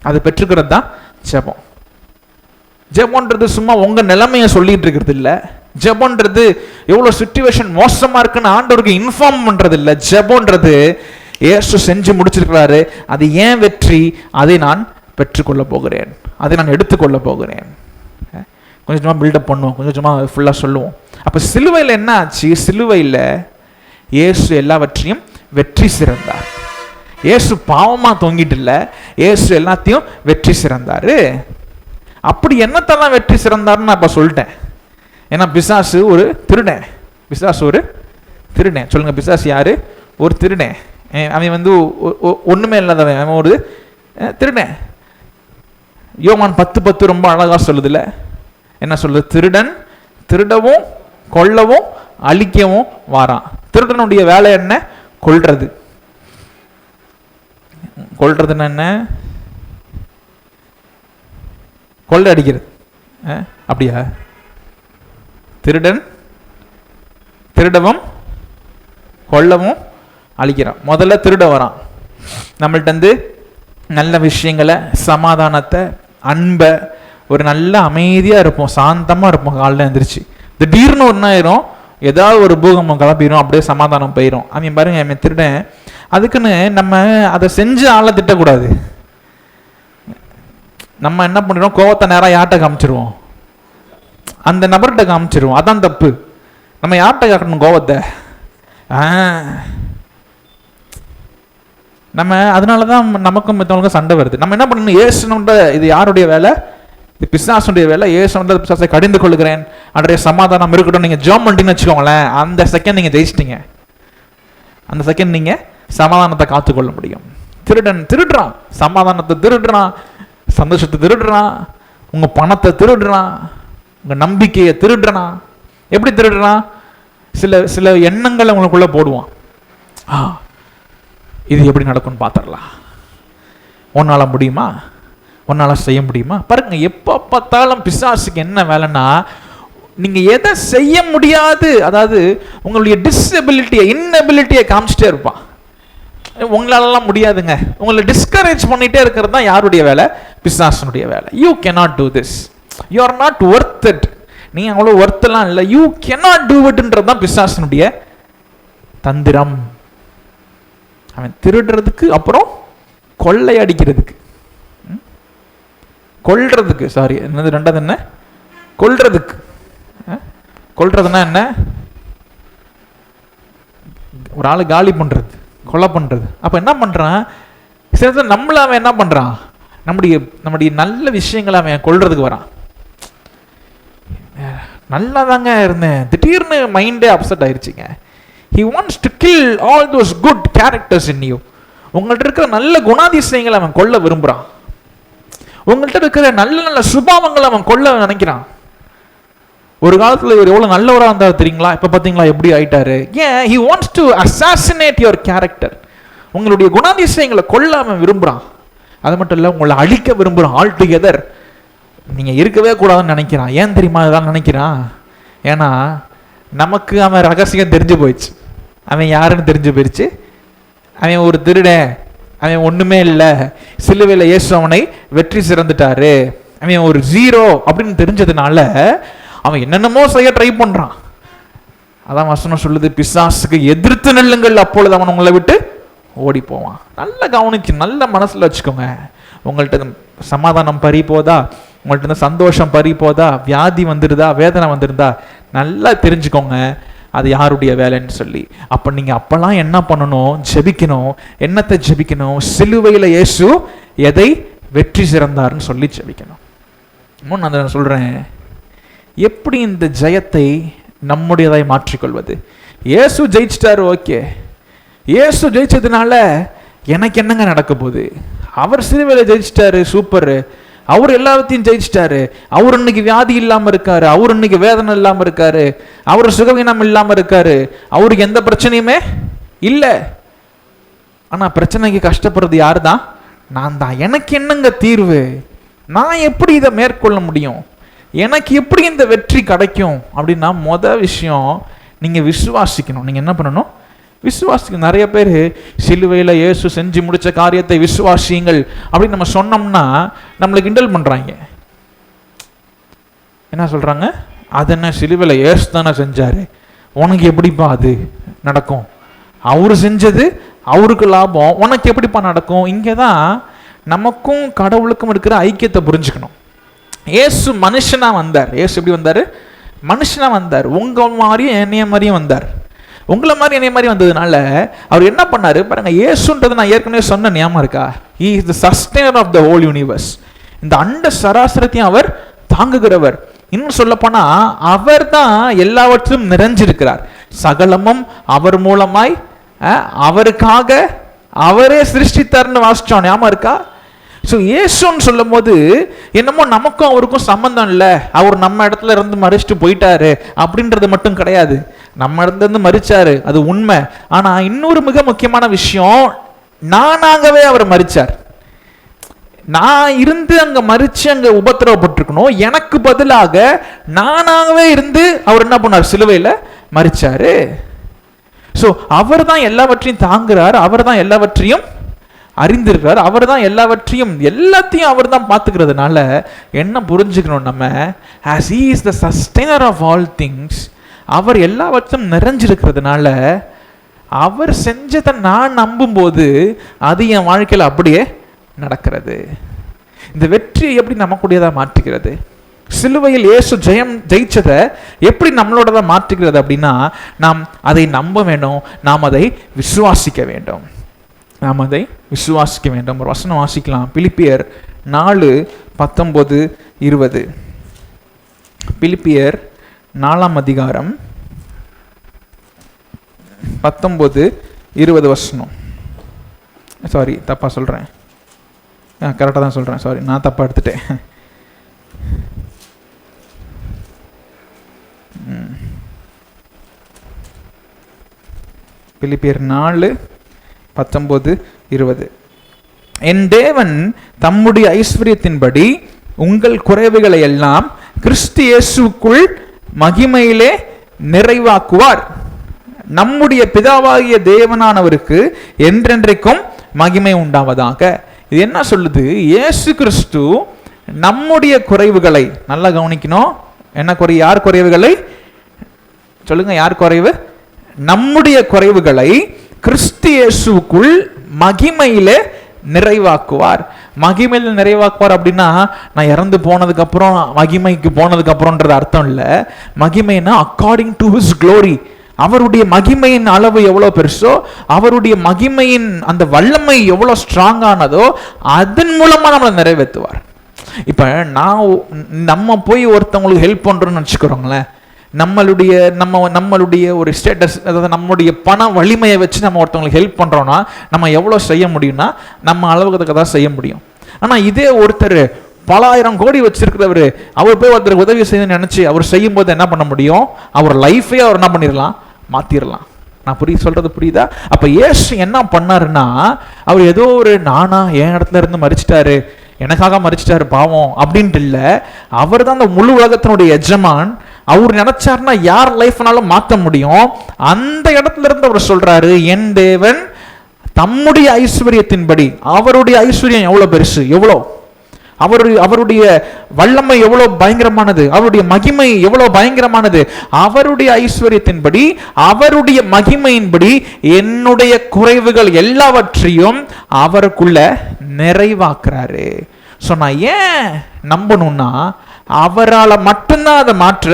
அதை பெற்றுக்கிறது தான் ஜெபம். ஜெபம்ன்றது சும்மா உங்க நிலைமையை சொல்லிட்டு இருக்கிறது இல்லை. ஜெபம்ன்றது எவ்வளவு சிச்சுவேஷன் மோசமா இருக்குன்னு ஆண்டவருக்கு இன்ஃபார்ம் பண்றது இல்லை. ஜெபம்ன்றது இயேசு செஞ்சு முடிச்சிருக்கிறாரு, அது ஏன் வெற்றி, அதை நான் பெற்றுக்கொள்ள போகிறேன், அதை நான் எடுத்துக்கொள்ள போகிறேன். கொஞ்சம் கொஞ்சமாக பில்டப் பண்ணுவோம், கொஞ்சம் கொஞ்சமாக ஃபுல்லாக சொல்லுவோம். அப்போ சிலுவையில் என்ன ஆச்சு? சிலுவையில் இயேசு எல்லாவற்றையும் வெற்றி சிறந்தார். இயேசு பாவமாக தொங்கிட்டு இல்லை, இயேசு எல்லாத்தையும் வெற்றி சிறந்தார். அப்படி என்னத்தெல்லாம் வெற்றி சிறந்தார்னு நான் இப்போ சொல்லிட்டேன். ஏன்னா பிசாசு ஒரு திருடன். சொல்லுங்க, பிசாசு யாரு? ஒரு திருடன். அவன் வந்து ஒன்றுமே இல்லாதவன், அவன் ஒரு திருடன். யோவான் 10:10 ரொம்ப அழகா சொல்லுதுல, என்ன சொல்லுது? திருடன் திருடவும் கொல்லவும் அழிக்கவும் வாரான். திருடனுடைய வேலை என்ன? கொல்றதுன்னா என்ன? கொள்ளை அடிக்கிறது. அப்படியா? திருடன் திருடவும் கொல்லவும் அழிக்கிறான். முதல்ல திருட வரான், நம்மள்ட்ட இருந்து நல்ல விஷயங்களை, சமாதானத்தை, அன்பை, ஒரு நல்ல அமைதியாக இருப்போம், சாந்தமாக இருப்போம். காலையில் எழுந்திரிச்சு திடீர்னு ஒன்றாயிரும், ஏதாவது ஒரு பூகம்பம் கிளம்பிடும், அப்படியே சமாதானம் போயிடும். அவன் பாருங்க, அவன் திருடன். அதுக்குன்னு நம்ம அதை செஞ்சு ஆளை திட்டக்கூடாது. நம்ம என்ன பண்ணிடுவோம்? கோவத்தை நேரம் யார்கிட்ட காமிச்சிருவோம்? அந்த நபர்கிட்ட காமிச்சிருவோம். அதான் தப்பு. நம்ம யார்கிட்ட காட்டணும் கோவத்தை? நம்ம அதனால தான் நமக்கும் மற்றவங்களுக்கும் சண்டை வருது. நம்ம என்ன பண்ணணும்? இயேசுன்ற இது யாருடைய வேலை? இது பிசாசுடைய வேலை. இயேசுன்ற பிசாசை கடிந்து கொள்கிறேன், அன்றைய சமாதானம் இருக்கட்டும். நீங்கள் ஜெபம் பண்ணிட்டீங்கன்னு வச்சுக்கோங்களேன், அந்த செகண்ட் நீங்கள் ஜெயிச்சிட்டீங்க. அந்த செகண்ட் நீங்கள் சமாதானத்தை காத்துக்கொள்ள முடியும். திருடன் திருடுறான், சமாதானத்தை திருடுறான், சந்தோஷத்தை திருடுறான், உங்கள் பணத்தை திருடுறான், உங்கள் நம்பிக்கையை திருடுறான். எப்படி திருடுறான்? சில எண்ணங்களை உங்களுக்குள்ள போடுவான். இது எப்படி நடக்கும்னு பார்த்துடலாம், உன்னால முடியுமா, உன்னால செய்ய முடியுமா? பாருங்க, எப்போ பார்த்தாலும் பிசாசுக்கு என்ன வேலைன்னா, நீங்க எதை செய்ய முடியாது, அதாவது உங்களுடைய டிசபிலிட்டியை, இன்னபிலிட்டியை காமிச்சிட்டே இருப்பான். உங்களாலலாம் முடியாதுங்க, உங்களை டிஸ்கரேஜ் பண்ணிட்டே இருக்கிறது தான் யாருடைய வேலை? பிசாசனுடைய வேலை. You cannot do this, you are not worth it, நீ அவ்வளோ ஒர்த்தெல்லாம் இல்லை, யூ கேனாட் டூ இட்ன்றது தான் பிசாசனுடைய தந்திரம். அவன் திருடுறதுக்கு, அப்புறம் கொள்ளை அடிக்கிறதுக்கு, கொல்றதுக்கு, சாரி என்னது ரெண்டாவது என்ன? கொல்றதுக்கு. கொல்றதுன்னா என்ன? ஒரு ஆளு காலி பண்றது, கொலை பண்றது. அப்ப என்ன பண்றான்? சில நம்மள அவன் என்ன பண்றான்? நம்முடைய நல்ல விஷயங்களை அவன் கொல்றதுக்கு வரான். நல்லா தாங்க இருந்தேன், திடீர்னு மைண்டே அப்செட் ஆயிடுச்சுங்க. He wants to kill all those good characters in you. உங்கள்ட்ட இருக்கிற நல்ல குணாதிசயங்களை அவன் கொல்ல விரும்புறான். உங்கள்ட்ட இருக்கிற நல்ல நல்ல சுபாவங்களை அவன் கொல்ல நினைக்கிறான். ஒரு காலத்தில் இவர் எவ்வளோ நல்லவராக இருந்தார் தெரியுங்களா? இப்போ பார்த்தீங்களா எப்படி ஆயிட்டாரு? ஏன்? he wants to assassinate your character. உங்களுடைய குணாதிசயங்களை கொல்லாம விரும்புகிறான். அது மட்டும் இல்லை, உங்களை அழிக்க விரும்புகிறான் ஆல் டுகெதர். நீங்கள் இருக்கவே கூடாதுன்னு நினைக்கிறான். ஏன் தெரியுமா இதான் நினைக்கிறான்? ஏன்னா நமக்கு அவன் ரகசியம் தெரிஞ்சு போயிடுச்சு. அவன் யாருன்னு தெரிஞ்சு போயிடுச்சு. அவன் ஒரு திருடன், அவன் ஒன்றுமே இல்லை, சிலுவையில் இயேசு அவனை வெற்றி சிறந்துட்டாரு, அவன் ஒரு ஜீரோ அப்படின்னு தெரிஞ்சதுனால அவன் என்னென்னமோ செய்ய ட்ரை பண்ணுறான். அதான் வசனம் சொல்லுது, பிசாசுக்கு எதிர்த்து நில்லுங்கள், அப்பொழுது அவன் உங்களை விட்டு ஓடி போவான். நல்ல கவனிச்சு நல்ல மனசில் வச்சுக்கோங்க. உங்கள்கிட்ட சமாதானம் பறி போதா, உங்கள்கிட்ட சந்தோஷம் பறி போதா, வியாதி வந்துருதா, வேதனை வந்துருந்தா, நல்லா தெரிஞ்சுக்கோங்க அது யாருடைய வேலைன்னு சொல்லி. அப்போ நீங்கள் அப்போல்லாம் என்ன பண்ணணும்? ஜெபிக்கணும். என்னத்தை ஜெபிக்கணும்? சிலுவையில் இயேசு எதை வெற்றி சிறந்தார்னு சொல்லி ஜெபிக்கணும். நான் சொல்கிறேன், எப்படி இந்த ஜெயத்தை நம்முடையதாய் மாற்றிக்கொள்வது? இயேசு ஜெயிச்சிட்டாரு, ஓகே. இயேசு ஜெயிச்சதுனால எனக்கு என்னங்க நடக்க போகுது? அவர் சிலுவையில் ஜெயிச்சிட்டாரு, சூப்பர். அவர் எல்லாத்தையும் ஜெயிச்சிட்டாரு. அவர் இன்னைக்கு வியாதி இல்லாமல் இருக்காரு, அவர் இன்னைக்கு வேதனை இல்லாமல் இருக்காரு, அவர் சுகவீனம் இல்லாமல் இருக்காரு, அவருக்கு எந்த பிரச்சனையுமே இல்லை. ஆனால் பிரச்சனைக்கு கஷ்டப்படுறது யாரு தான்? நான் தான். எனக்கு என்னங்க தீர்வு? நான் எப்படி இதை மேற்கொள்ள முடியும்? எனக்கு எப்படி இந்த வெற்றி கிடைக்கும் அப்படின்னா, மொதல் விஷயம் நீங்கள் விசுவாசிக்கணும். நீங்கள் என்ன பண்ணணும்? விசுவாசிக்கணும். நிறைய பேர் சிலுவையில் இயேசு செஞ்சு முடித்த காரியத்தை விசுவாசியுங்கள் அப்படின்னு நம்ம சொன்னோம்னா நம்மளுக்கு கிண்டல் பண்ணுறாங்க. என்ன சொல்கிறாங்க? அது என்ன, சிலுவையில் இயேசு தானே செஞ்சார், உனக்கு எப்படிப்பா அது நடக்கும்? அவரு செஞ்சது அவருக்கு லாபம், உனக்கு எப்படிப்பா நடக்கும்? இங்கே தான் நமக்கும் கடவுளுக்கும் இருக்கிற ஐக்கியத்தை புரிஞ்சுக்கணும். இயேசு மனுஷனாக வந்தார். இயேசு எப்படி வந்தார்? மனுஷனாக வந்தார். உங்கள் மாதிரியும் என்னைய மாதிரியும் வந்தார். உங்களை மாதிரி என்னைய மாதிரி வந்ததுனால அவர் என்ன பண்ணார் பாருங்க. இயேசுன்றது நான் ஏற்கனவே சொன்ன ஞாபகம் இருக்கா? He is the sustainer of the whole universe. இந்த அண்ட சராசரத்தையும் அவர் தாங்குகிறவர். இன்னும் சொல்ல போனா அவர் தான் எல்லாவற்றிலும் நிறைஞ்சிருக்கிறார். சகலமும் அவர் மூலமாய் அவருக்காக அவரே சிருஷ்டித்தார்னு வாசிச்சோம், ஞாபகம் இருக்கா? ஸோ இயேசுன்னு சொல்லும் போது என்னமோ நமக்கும் அவருக்கும் சம்பந்தம் இல்லை, அவர் நம்ம இடத்துல இருந்து மறிச்சுட்டு போயிட்டாரு அப்படின்றது மட்டும் கிடையாது. நம்ம இடத்துல இருந்து மறிச்சாரு, அது உண்மை. ஆனா இன்னொரு மிக முக்கியமான விஷயம், நானாகவே அவர் மறிச்சார். நான் இருந்து அங்க மறிச்சு அங்க உபத்திரவப்பட்டிருக்கணும், எனக்கு பதிலாக நானாகவே இருந்து அவர் என்ன பண்ணார்? சிலுவையில் மறிச்சாரு. ஸோ அவர் தான் எல்லாவற்றையும் தாங்குறார், அவர் தான் எல்லாவற்றையும் அறிந்திருக்கிறார், அவர் தான் எல்லாத்தையும் அவர் தான் பார்த்துக்கிறதுனால என்ன புரிஞ்சுக்கணும் நம்ம? as he is the sustainer of all things, அவர் எல்லாவற்றும் நிறைஞ்சிருக்கிறதுனால அவர் செஞ்சதை நான் நம்பும்போது அது என் வாழ்க்கையில் அப்படியே நடக்கிறது. இந்த வெற்றியை எப்படி நமக்குடையதாக மாற்றுகிறது? சிலுவையில் இயேசு ஜெயிச்சதை எப்படி நம்மளோட மாற்றுகிறது அப்படின்னா, நாம் அதை நம்ப வேண்டும், நாம் அதை விசுவாசிக்க வேண்டும். ஒரு வசனம் வாசிக்கலாம். பிலிப்பியர் 4:19-20. பிலிப்பியர் 4ஆம் அதிகாரம் 19-20 வசனம். சாரி, தப்பா சொல்றேன். கரெக்டாக தான் சொல்றேன். சாரி, நான் தப்பா எடுத்துட்டேன். பிலிப்பியர் 4:19-20. என் தேவன் தம்முடைய ஐஸ்வரியத்தின்படி உங்கள் குறைவுகளை எல்லாம் கிறிஸ்து இயேசுக்குள் மகிமையிலே நிறைவாக்குவார். நம்முடைய பிதாவாகிய தேவனானவருக்கு என்றென்றைக்கும் மகிமை உண்டாவதாக. இது என்ன சொல்லுது? இயேசு கிறிஸ்து நம்முடைய குறைவுகளை, நல்லா கவனிக்கணும், என்ன குறை? யார் குறைவுகளை சொல்லுங்க? யார் குறைவு? நம்முடைய குறைவுகளை கிறிஸ்து இயேசுக்குள் மகிமையிலே நிறைவாக்குவார். மகிமையில் நிறைவாக்குவார் அப்படின்னா நான் இறந்து போனதுக்கு அப்புறம் மகிமைக்கு போனதுக்கு அப்புறம்ன்றது அர்த்தம் இல்லை. மகிமைன்னா அக்கார்டிங் டு ஹிஸ் க்ளோரி. அவருடைய மகிமையின் அளவு எவ்வளோ பெருசோ, அவருடைய மகிமையின் அந்த வல்லமை எவ்வளோ ஸ்ட்ராங்கானதோ அதன் மூலமா நம்மளை நிறைவேற்றுவார். இப்ப நம்ம போய் ஒருத்தவங்களுக்கு ஹெல்ப் பண்றோம்னு வச்சுக்கிறோங்களேன், நம்மளுடைய ஒரு ஸ்டேட்டஸ், அதாவது நம்மளுடைய பண வலிமையை வச்சு நம்ம ஒருத்தவங்களுக்கு ஹெல்ப் பண்ணுறோன்னா நம்ம எவ்வளோ செய்ய முடியும்னா நம்ம அளவுக்கு தான் செய்ய முடியும். ஆனால் இதே ஒருத்தர் பல ஆயிரம் கோடி வச்சிருக்கிறவர் அவர் போய் ஒருத்தருக்கு உதவி செய்யணும்னு நினைச்சு அவர் செய்யும் போது என்ன பண்ண முடியும்? அவர் லைஃபே அவர் என்ன பண்ணிடலாம்? மாத்திரலாம். நான் சொல்றது புரியுதா? அப்ப இயேசு என்ன பண்ணாருன்னா, அவர் ஏதோ ஒரு நானா என் இடத்துல இருந்து மறிச்சிட்டாரு, எனக்காக மறிச்சிட்டாரு பாவம் அப்படின்ட்டு இல்ல. அவர் தான் அந்த முழு உலகத்தினுடைய எஜமான். அவர் நினைச்சாருன்னா யார் லைஃப்னாலும் மாற்ற முடியும். அந்த இடத்துல இருந்து அவர் சொல்றாரு, என் தேவன் தம்முடைய ஐஸ்வர்யத்தின்படி, அவருடைய ஐஸ்வர்யம் எவ்வளவு பெருசு, எவ்வளோ அவருடைய வல்லமை எவ்வளவு பயங்கரமானது, அவருடைய மகிமை எவ்வளவு பயங்கரமானது, அவருடைய ஐஸ்வர்யத்தின்படி, அவருடைய மகிமையின்படி என்னுடைய குறைவுகள் எல்லாவற்றையும் அவருக்குள்ள நிறைவாக்குறாரு. ஸோ நான் ஏன் நம்பணும்னா, அவரால் மட்டும்தான் அதை மாற்ற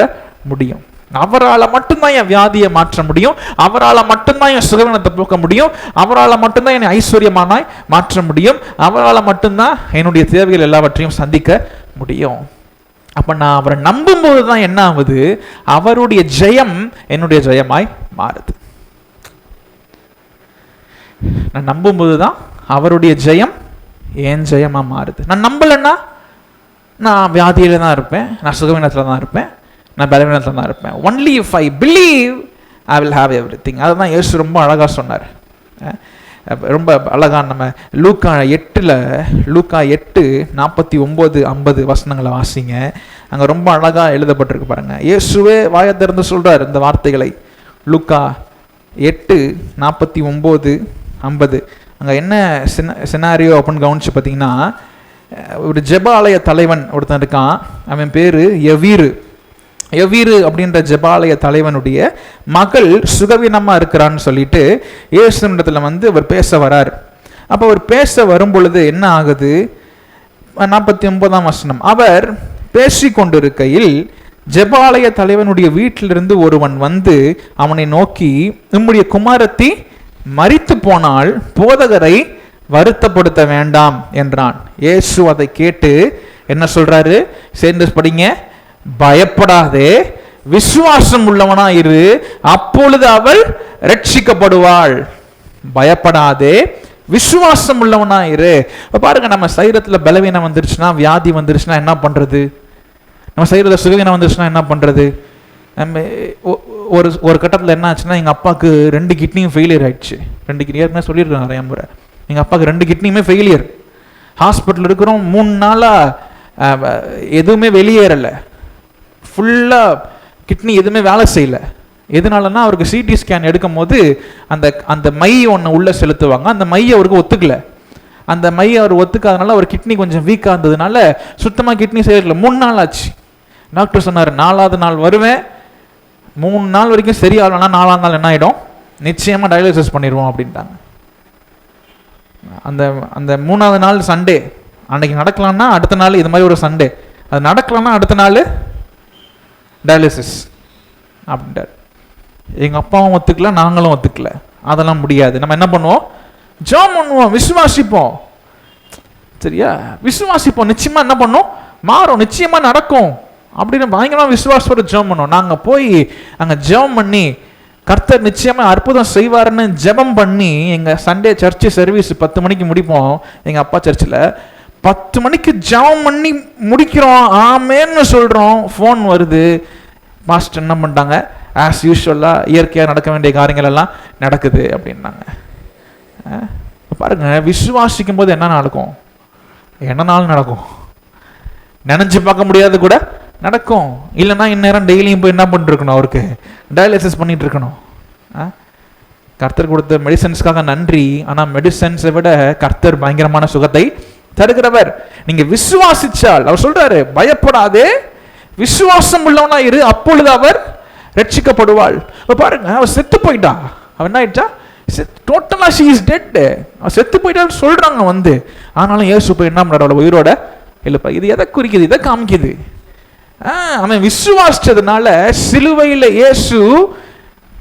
முடியும். அவரால் மட்டும்தான் என் வியாதியை மாற்ற முடியும். அவரால் மட்டும்தான் என் சுகவீனத்தை போக்க முடியும். அவரால் மட்டும்தான் என்னை ஐஸ்வர்யமானாய் மாற்ற முடியும். அவரால் மட்டும்தான் என்னுடைய தேவைகள் எல்லாவற்றையும் சந்திக்க முடியும். அப்ப நான் அவரை நம்பும்போது தான் என்ன ஆகுது? அவருடைய ஜெயம் என்னுடைய ஜெயமாய் மாறுது. நான் நம்பும்போது தான் அவருடைய ஜெயம் என் ஜெயமா மாறுது. நான் நம்பலைன்னா நான் வியாதியில தான் இருப்பேன், நான் சுகவீனத்தில் தான் இருப்பேன், நான் பலவீனத்தில் தான் இருப்பேன். Only if I believe I will have everything. அதுதான் இயேசு ரொம்ப அழகாக சொன்னார். ரொம்ப அழகாக நம்ம லூக்கா 8:49-50 வசனங்களை வாசிங்க. அங்கே ரொம்ப அழகாக எழுதப்பட்டிருக்கு பாருங்க. இயேசுவே வாயை திறந்து சொல்றார் இந்த வார்த்தைகளை. லூக்கா 8:49-50. அங்கே என்ன சினாரியோ அப்படின்னு கவனிச்சு பார்த்தீங்கன்னா, ஒரு ஜெபாலய தலைவன் ஒருத்தன் இருக்கான். அவன் பேரு எவீரு அப்படின்ற ஜெபாலய தலைவனுடைய மகள் சுகவீனமா இருக்கிறான்னு சொல்லிட்டு இயேசுவிடத்துல அவர் பேச வரார். அப்போ அவர் பேச வரும் பொழுது என்ன ஆகுது? 49ஆம் வசனம். அவர் பேசி கொண்டிருக்கையில் ஜெபாலய தலைவனுடைய வீட்டிலிருந்து ஒருவன் வந்து அவனை நோக்கி, உம்முடைய குமாரத்தி மரித்து போனால் போதகரை வருத்தப்படுத்த வேண்டாம் என்றான். இயேசு அதை கேட்டு என்ன சொல்றாரு? சேர்ந்து படிங்க. பயப்படாதே, விசுவாசம் உள்ளவனா இரு, அப்பொழுது அவள் ரட்சிக்கப்படுவாள். பயப்படாதே, விசுவாசம் உள்ளவனா இரு. பாருங்க, நம்ம சரீரத்துல பலவீனம் வந்துருச்சுன்னா, வியாதி வந்துருச்சுன்னா என்ன பண்றது? நம்ம சரீரத்துல சுகவீனம் வந்துருச்சுன்னா என்ன பண்றது? நம்ம ஒரு கட்டத்தில் என்ன ஆச்சுன்னா, எங்கள் அப்பாவுக்கு 2 கிட்னியும் ஃபெயிலியர் ஆயிடுச்சு. 2 கிட்னி ஏற்கனவே சொல்லியிருக்காங்க நிறைய முறை. எங்கள் அப்பாவுக்கு 2 கிட்னியுமே ஃபெயிலியர். ஹாஸ்பிட்டல் இருக்கிறோம். 3 நாளாக எதுவுமே வெளியேறலை. ஃபுல்லாக கிட்னி எதுவுமே வேலை செய்யலை. எதனாலன்னா, அவருக்கு சிடி ஸ்கேன் எடுக்கும் போது அந்த மை ஒன்று உள்ளே செலுத்துவாங்க. அந்த மையை அவருக்கு ஒத்துக்கலை. அந்த மையை அவர் ஒத்துக்காதனால அவர் கிட்னி கொஞ்சம் வீக்காக இருந்ததுனால சுத்தமாக கிட்னி செய்யல. 3 நாள் ஆச்சு. டாக்டர் சொன்னார், 4ஆவது நாள் வருவேன், 3 நாள் வரைக்கும் சரியாகலன்னா 4ஆவது நாள் என்ன ஆகிடும், நிச்சயமாக டயாலிசிஸ் பண்ணிடுவோம் அப்படின்ட்டாங்க. அந்த 3ஆவது நாள் சண்டே, அன்னைக்கு நடக்கலான்னா அடுத்த நாள் இது மாதிரி ஒரு சண்டே, அது நடக்கலான்னா அடுத்த நாள் டயாலிசிஸ் அப்படின்ட்டார். எங்கள் அப்பாவும் ஒத்துக்கல, நாங்களும் ஒத்துக்கல. அதெல்லாம் முடியாது. நம்ம என்ன பண்ணுவோம்? ஜெபம் பண்ணுவோம், விசுவாசிப்போம். சரியா? விசுவாசிப்போம். நிச்சயமா என்ன பண்ணும்? மாறும், நிச்சயமா நடக்கும் அப்படின்னு பயங்கரமாக விசுவாசத்தோட ஜெபம் பண்ணுவோம். நாங்கள் போய் அங்கே ஜெபம் பண்ணி கர்த்தர் நிச்சயமா அற்புதம் செய்வாருன்னு ஜெபம் பண்ணி, எங்கள் சண்டே சர்ச்சு சர்வீஸ் 10 மணிக்கு முடிப்போம். எங்கள் அப்பா சர்ச்சில் 10 மணிக்கு ஜெபம் பண்ணி முடிக்கிறோம், ஆமேன்னு சொல்கிறோம். ஃபோன் வருது, மாஸ்டர் என்ன பண்ணிட்டாங்க, ஆஸ் யூஸ்வலாக இயற்கையாக நடக்க வேண்டிய காரியங்கள் எல்லாம் நடக்குது அப்படின்னாங்க. பாருங்க, விசுவாசிக்கும் போது என்ன நடக்கும்? என்னனாலும் நடக்கும். நினைச்சு பார்க்க முடியாது கூட நடக்கும். இல்லைன்னா இந்நேரம் டெய்லியும் போய் என்ன பண்ணிட்டு இருக்கணும்? அவருக்கு டயாலிசிஸ் பண்ணிட்டு இருக்கணும். கர்த்தர் கொடுத்த மெடிசன்ஸ்க்காக நன்றி. ஆனால் மெடிசன்ஸை விட கர்த்தர் பயங்கரமான சுகத்தை தருகிறவர். நீங்க விசுவாசிச்சால், அவர் சொல்றாரு, பயப்படாதே, விசுவாசம் உள்ளவனா இரு, அப்பொழுது அவர் ரட்சிக்கப்படுவாள். பாருங்க, அவர் செத்து போயிட்டா. அவன் என்ன ஆயிட்டா? டோட்டலா ஷீ இஸ் டெட். அவன் செத்து போயிட்டான்னு சொல்றாங்க வந்து. ஆனாலும் இயேசு போய் என்ன பண்றாரு? அவளை உயிரோட எழுப்ப. இது எதை குறிக்குது? இதை காமிக்குது. அவன் விசுவாசிச்சதுனால சிலுவையில் இயேசு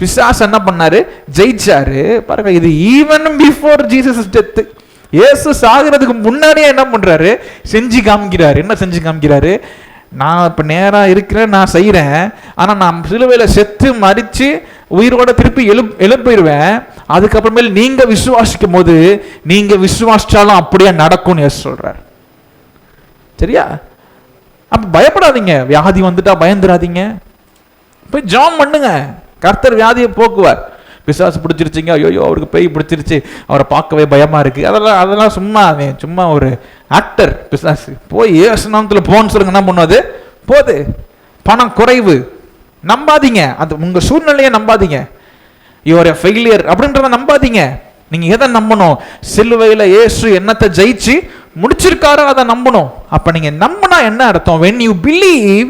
பிசாசு என்ன பண்ணாரு? ஜெயிச்சாரு. பாருங்க, இது ஈவன் பிஃபோர் ஜீசஸ் டெத். இயேசு சாகிறதுக்கு முன்னாடியே என்ன பண்றாரு? செஞ்சு காமிக்கிறாரு. என்ன செஞ்சு காமிக்கிறாரு? நான் இப்ப நேரா இருக்கிறேன், நான் செய்யறேன், ஆனா நான் சிலுவையில செத்து மரிச்சு உயிரோட திருப்பி எழுப்பிடுவேன். அதுக்கப்புறமேல் நீங்க விசுவாசிக்கும் போது, நீங்க விசுவாசிச்சாலும் அப்படியே நடக்கும்னு இயேசு சொல்றாரு. சரியா? அப்ப பயப்படாதீங்க. வியாதி வந்துட்டா பயந்துடாதீங்க. போய் ஜெபம் பண்ணுங்க, கர்த்தர் வியாதியை போக்குவார். பிசாசு பிடிச்சிருச்சிங்க, ஐயோ அவருக்கு பேய் பிடிச்சிருச்சு, அவரை பார்க்கவே பயமா இருக்கு, அதெல்லாம் சும்மா ஒரு ஆக்டர் பிசாசு. போய் இயேசு நாமத்துல போன்னு சொல்லுங்க, என்ன பண்ணுவது? போது. பணம் குறைவு, நம்பாதீங்க. அது உங்க சூழ்நிலையை நம்பாதீங்க. யுவர் எ ஃபெயிலியர் அப்படின்றத நம்பாதீங்க. நீங்க எதை நம்பணும்? சிலுவையில இயேசு என்னத்தை ஜெயிச்சு முடிச்சிருக்காரோ அதை நம்பணும். அப்ப நீங்க நம்பினா என்ன அர்த்தம்? when you believe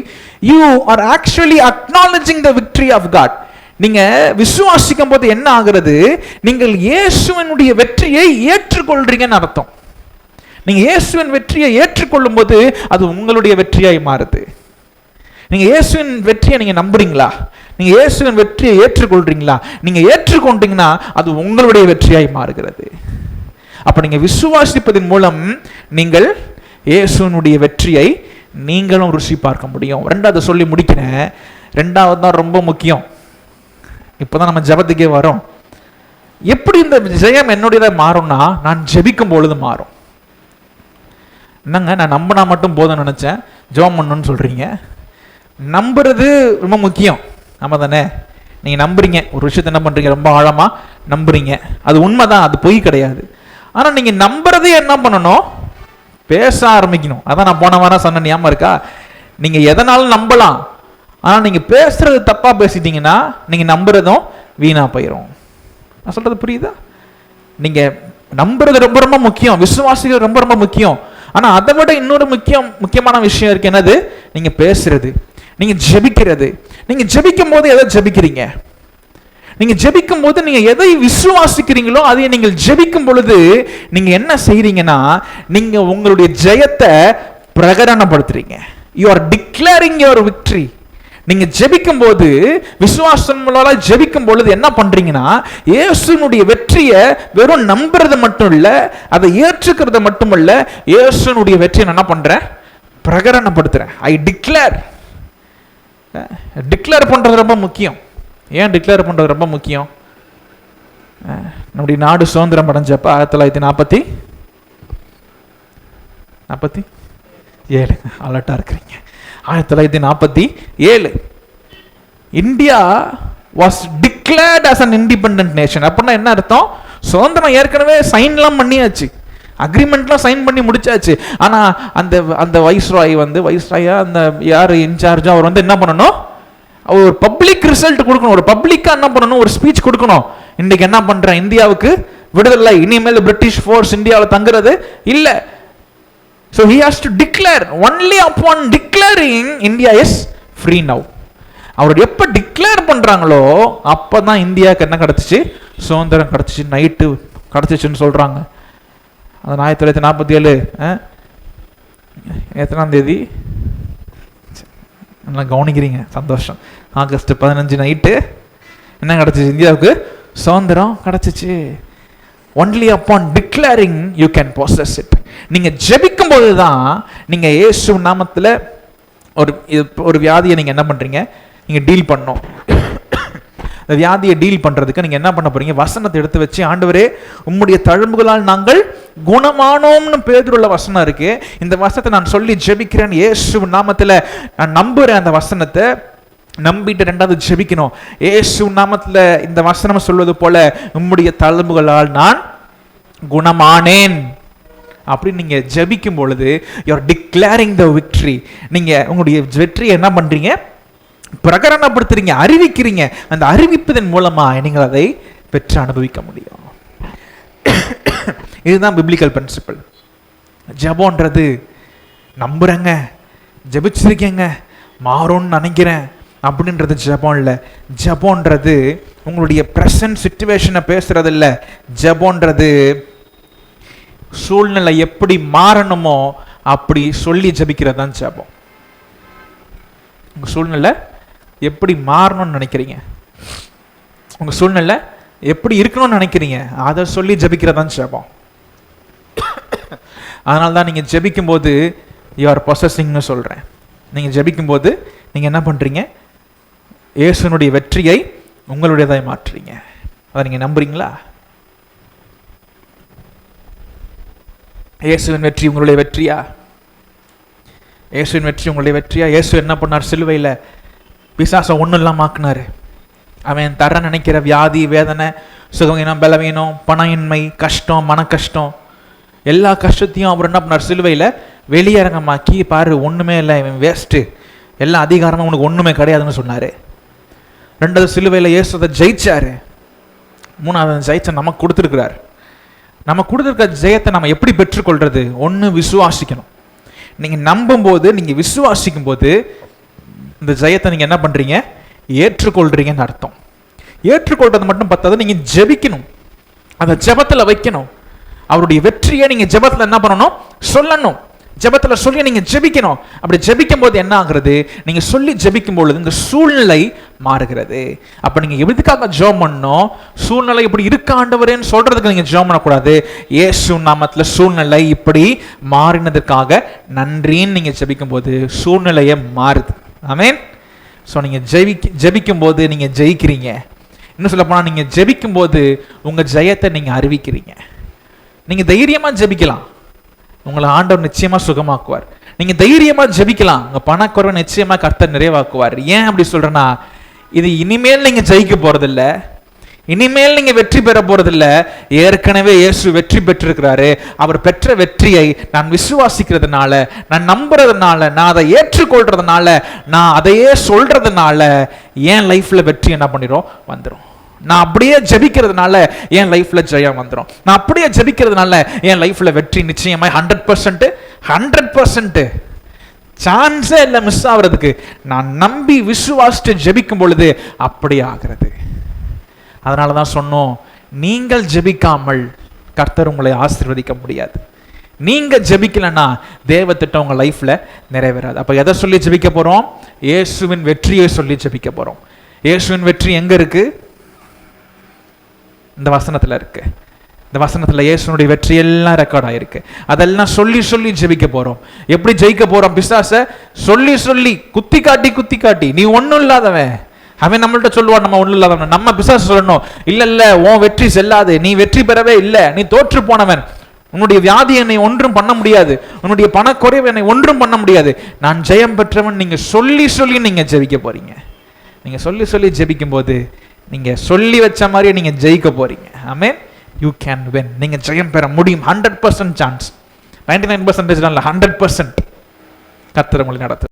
you are actually acknowledging the victory of God. நீங்க விசுவாசிக்கும் போது என்ன ஆகிறது? நீங்கள் இயேசுவினுடைய வெற்றியை ஏற்றுக்கொள்றீங்கன்னு அர்த்தம். நீங்க இயேசுவின் வெற்றியை ஏற்றுக்கொள்ளும் போது அது உங்களுடைய வெற்றியாய் மாறுது. நீங்க இயேசுவின் வெற்றியை நீங்க நம்புறீங்களா? நீங்க இயேசுவின் வெற்றியை ஏற்றுக்கொள்றீங்களா? நீங்க ஏற்றுக்கொண்டீங்கன்னா அது உங்களுடைய வெற்றியாய் மாறுகிறது. அப்ப நீங்க விசுவாசிப்பதன் மூலம் நீங்கள் இயேசுவினுடைய வெற்றியை நீங்களும் ருசி பார்க்க முடியும். ரெண்டாவது சொல்லி முடிக்கிறேன். ரெண்டாவது தான் ரொம்ப முக்கியம். இப்பதான் நம்ம ஜெபத்துக்கே வரோம். எப்படி இந்த ஜெயம் என்னுடையதை மாறும்னா, நான் ஜெபிக்கும் பொழுது மாறும். என்னங்க நான் நம்பினா மட்டும் போதும் நினைச்சேன், ஜெபம் பண்ணணும்னு சொல்றீங்க. நம்புறது ரொம்ப முக்கியம், ஆமா தானே? நீங்க நம்புறீங்க ஒரு விஷயத்தை, என்ன பண்றீங்க? ரொம்ப ஆழமா நம்புறீங்க. அது உண்மைதான், அது பொய் கிடையாது. ஆனா நீங்க நம்புறதே என்ன பண்ணணும்? பேச ஆரம்பிக்கணும். அதான் நான் போன வாரம் சொன்ன ஞாபகம் இருக்கா? நீங்க எதனாலும் நம்பலாம், ஆனா நீங்க பேசுறது தப்பா பேசிட்டீங்கன்னா நீங்க நம்புறதும் வீணா போயிடும். நான் சொல்றது புரியுதா? நீங்க நம்புறது ரொம்ப ரொம்ப முக்கியம், விசுவாசிகள் ரொம்ப ரொம்ப முக்கியம். ஆனா அதை விட இன்னொரு முக்கியமான விஷயம் இருக்கு. என்னது? நீங்க பேசுறது, நீங்க ஜெபிக்கிறது. நீங்க ஜெபிக்கும் போது எதை ஜெபிக்கிறீங்க? நீங்க ஜெபிக்கும் போது நீங்க எதை விசுவாசிக்கிறீங்களோ அதை நீங்கள் ஜெபிக்கும் பொழுது நீங்க என்ன செய்றீங்கன்னா, நீங்க உங்களுடைய ஜெயத்தை பிரகடனப்படுத்துறீங்க. You are declaring your victory. நீங்க ஜெபிக்கும் போது, விசுவாசம் மூலம் ஜெபிக்கும் பொழுது என்ன பண்றீங்கன்னா, இயேசுனுடைய வெற்றியை வெறும் நம்புறது மட்டும் இல்ல, அதை ஏற்றுக்கிறது மட்டும் இல்ல, இயேசுனுடைய வெற்றியை நான் என்ன பண்றேன்? பிரகடனப்படுத்துறேன். ஐ டிக்ளேர். டிக்ளேர் பண்றது ரொம்ப முக்கியம். ஏன் டிக்ளேர் பண்றது ரொம்ப முக்கியம்? நம்முடைய நாடு சுதந்திரம் அடைஞ்சப்ப 1947 அலர்ட்டா இருக்கிறீங்க. 1947 India was declared as an independent nation. அப்படின்னா என்ன அர்த்தம்? சுதந்திரம் ஏற்கனவே சைன்லாம் பண்ணியாச்சு, அக்ரிமெண்ட்லாம் சைன் பண்ணி முடிச்சாச்சு. ஆனா அந்த வைஸ்ராய் வைஸ்ராயா அந்த யார் இன்சார்ஜா அவர் என்ன பண்ணணும்? ஒரு பப்ளிக் ரிசல்ட் கொடுக்கணும். ஒரு பப்ளிக்கா என்ன பண்ணணும்? ஒரு ஸ்பீச் கொடுக்கணும். இன்னைக்கு என்ன பண்றேன்? இந்தியாவுக்கு விடுதலை, இனிமேல் பிரிட்டிஷ் ஃபோர்ஸ் இந்தியாவில் தங்குறது இல்ல. So he has to declare. Only upon declaring India is free now. அவர் எப்ப டிக்ளேர் பண்றாங்களோ அப்பதான் இந்தியாவுக்கு என்ன கிடைச்சிச்சு? சுதந்திரம் கிடைச்சிச்சு. நைட்டு கிடைச்சிச்சுன்னு சொல்றாங்க. அது 1947 எத்தனாம் தேதி? நல்லா கவனிக்கிறீங்க, சந்தோஷம். ஆகஸ்ட் 15 நைட்டு என்ன கிடைச்சிச்சு? இந்தியாவுக்கு சுதந்திரம் கிடைச்சிச்சு. Only upon declaring you can possess it. நீங்க ஜெபிக்கும் போதுதான் நீங்க இயேசு நாமத்துல ஒரு வியாதியை நீங்க என்ன பண்றீங்க? நீங்க டீல் பண்ணணும். அந்த வியாதியை டீல் பண்றதுக்கு நீங்க என்ன பண்ண போறீங்க? வசனத்தை எடுத்து வச்சு, ஆண்டவரே உம்முடைய தழும்புகளால் நாங்கள் குணமானோம்னு பேதுருள்ள வசனம் இருக்கு. இந்த வசனத்தை நான் சொல்லி ஜெபிக்கிறேன் இயேசு நாமத்துல, நான் நம்புறேன். அந்த வசனத்தை நம்பிட்டு ரெண்டாவது ஜெபிக்கணும். இயேசு நாமத்துல இந்த வசனம் சொல்வது போல, உம்முடைய தழும்புகளால் நான் குணமானேன் அப்படின்னு நீங்க ஜெபிக்கும் பொழுது you are declaring the victory. நீங்க உங்களுடைய வெற்றியை என்ன பண்றீங்க? பிரகடனப்படுத்துறீங்க, அறிவிக்கிறீங்க. அந்த அறிவிப்பதன் மூலமா நீங்கள் அதை பெற்று அனுபவிக்க முடியும். இதுதான் பிப்ளிக்கல் பிரின்சிபல். ஜெபம்ன்றது நம்புறேங்க, ஜெபிச்சிருக்கேங்க, மாறும்னு நினைக்கிறேன் அப்படின்றது ஜெபம் இல்லை. ஜெபம்ன்றது உங்களுடைய பிரசன்ட் சிச்சுவேஷனை பேசுறது இல்லை. ஜெபம்ன்றது சூழ்நிலை எப்படி மாறணுமோ அப்படி சொல்லி ஜெபிக்கிறது தான் ஜெபம். உங்க சூழ்நிலை எப்படி மாறணும்னு நினைக்கிறீங்க, உங்க சூழ்நிலை எப்படி இருக்கணும்னு நினைக்கிறீங்க, அதை சொல்லி ஜெபிக்கிறதான் ஜெபம். அதனால தான் நீங்க ஜெபிக்கும் போது யூ ஆர் பொசஸிங்னு சொல்றேன். நீங்க ஜெபிக்கும் போது நீங்க என்ன பண்றீங்க? இயேசுனுடைய வெற்றியை உங்களுடையதாய் மாற்றுறீங்க. அதை நீங்க நம்புறீங்களா? இயேசுவின் வெற்றி உங்களுடைய வெற்றியா? இயேசுவின் வெற்றி உங்களுடைய வெற்றியா? இயேசு என்ன பண்ணார்? சிலுவையில் பிசாசை ஒன்றும் இல்லாமல் ஆக்குனாரு. அவன் தர நினைக்கிற வியாதி, வேதனை, சுகவீனம், பலவீனம், பணமின்மை, கஷ்டம், மன கஷ்டம், எல்லா கஷ்டத்தையும் அவர் என்ன பண்ணார்? சிலுவையில் வெளியரங்கமாக்கி, பாரு ஒன்றுமே இல்லை, இவன் வேஸ்ட்டு, எல்லா அதிகாரமும் உனக்கு ஒன்றுமே கிடையாதுன்னு சொன்னார். ரெண்டாவது சிலுவையில் இயேசு அதை ஜெயிச்சாரு. மூணாவது ஜெயிச்ச நமக்கு கொடுத்துருக்கிறார். நம்ம கொடுத்துருக்க ஜெயத்தை நம்ம எப்படி பெற்றுக்கொள்றது? ஒன்று, விசுவாசிக்கணும். நீங்கள் நம்பும்போது, நீங்கள் விசுவாசிக்கும் போது இந்த ஜெயத்தை நீங்கள் என்ன பண்ணுறீங்க? ஏற்றுக்கொள்றீங்கன்னு அர்த்தம். ஏற்றுக்கொள்றது மட்டும் பத்தாது, நீங்கள் ஜெபிக்கணும், அதை ஜெபத்தில் வைக்கணும். அவருடைய வெற்றியை நீங்கள் ஜெபத்தில் என்ன பண்ணணும்? சொல்லணும். ஜெபத்தில் சொல்லி நீங்கள் ஜெபிக்கணும். அப்படி ஜெபிக்கும் போது என்ன ஆகுறது? நீங்கள் சொல்லி ஜெபிக்கும் பொழுது இந்த சூழ்நிலை மாறுகிறது. அப்போ நீங்கள் எதுக்காக ஜெபம் பண்ணணும்? சூழ்நிலை இப்படி இருக்க ஆண்டவரேன்னு சொல்றதுக்கு நீங்கள் ஜெபம் பண்ணக்கூடாது. இயேசு நாமத்தில் சூழ்நிலை இப்படி மாறினதுக்காக நன்றின்னு நீங்கள் ஜெபிக்கும் போது சூழ்நிலையை மாறுது. ஆமென். ஸோ நீங்கள் ஜெபிக்கும் போது நீங்கள் ஜெயிக்கிறீங்க. இன்னும் சொல்ல போனால் நீங்கள் ஜெபிக்கும் போது உங்கள் ஜெயத்தை நீங்கள் அறிவிக்கிறீங்க. நீங்கள் தைரியமாக ஜெபிக்கலாம், உங்களை ஆண்டவர் நிச்சயமாக சுகமாக்குவார். நீங்கள் தைரியமாக ஜெபிக்கலாம், உங்கள் பணக்குறைவை நிச்சயமாக கர்த்தர் நிறைவாக்குவார். ஏன் அப்படி சொல்கிறேன்னா, இது இனிமேல் நீங்கள் ஜெயிக்க போகிறதில்ல, இனிமேல் நீங்கள் வெற்றி பெற போகிறதில்ல. ஏற்கனவே இயேசு வெற்றி பெற்றிருக்கிறாரு. அவர் பெற்ற வெற்றியை நான் விசுவாசிக்கிறதுனால, நான் நம்புறதுனால, நான் அதை ஏற்றுக்கொள்றதுனால, நான் அதையே சொல்றதுனால என் லைஃப்பில் வெற்றி என்ன பண்ணிடும்? வந்துடும். நான் அப்படியே ஜெபிக்கிறதுனால என் லைஃப்ல ஜெயம் வந்துடும். நான் அப்படியே ஜெபிக்கிறதுனால என் லைஃப்ல வெற்றி நிச்சயமா 100% சான்ஸே இல்லை மிஸ் ஆகுறதுக்கு. நான் நம்பி விசுவாசித்து ஜெபிக்கும் பொழுது அப்படி ஆகிறது. அதனால தான் சொன்னோம், நீங்கள் ஜெபிக்காமல் கர்த்தர் உங்களை ஆசீர்வதிக்க முடியாது. நீங்க ஜெபிக்கலன்னா தேவ திட்டம் உங்க லைஃப்ல நிறைவேறாது. அப்ப எதை சொல்லி ஜெபிக்க போறோம்? இயேசுவின் வெற்றியை சொல்லி ஜெபிக்க போறோம். இயேசுவின் வெற்றி எங்க இருக்கு? இந்த வசனத்துல இருக்கு. இந்த வசனத்துல இயேசுனுடைய வெற்றி எல்லாம் ரெக்கார்ட் ஆயிருக்கு. அதெல்லாம் சொல்லி சொல்லி ஜெபிக்க போறோம். எப்படி ஜெயிக்க போறோம்? பிசாசை சொல்லி சொல்லி குத்தி காட்டி நீ ஒன்னும் இல்லாதவன், அவன் நம்மள்ட்ட சொல்லுவான் நம்ம ஒன்றும் இல்லாதவன். நம்ம பிசாசு சொல்லணும், இல்ல இல்ல உன் வெற்றி செல்லாது, நீ வெற்றி பெறவே இல்லை, நீ தோற்று போனவன், உன்னுடைய வியாதி என்னை ஒன்றும் பண்ண முடியாது, உன்னுடைய பணக்குறைவு என்னை ஒன்றும் பண்ண முடியாது, நான் ஜெயம் பெற்றவன். நீங்க சொல்லி சொல்லி நீங்க ஜெபிக்க போறீங்க. நீங்க சொல்லி சொல்லி ஜெபிக்கும் போது நீங்க சொல்லி வச்ச மாதிரியே நீங்க ஜெயிக்க போறீங்க. ஆமென். You can win. நீங்க ஜெயம் பெற முடியும். 100% சான்ஸ். 99% 100% கர்த்தர் உங்களை நடத்து.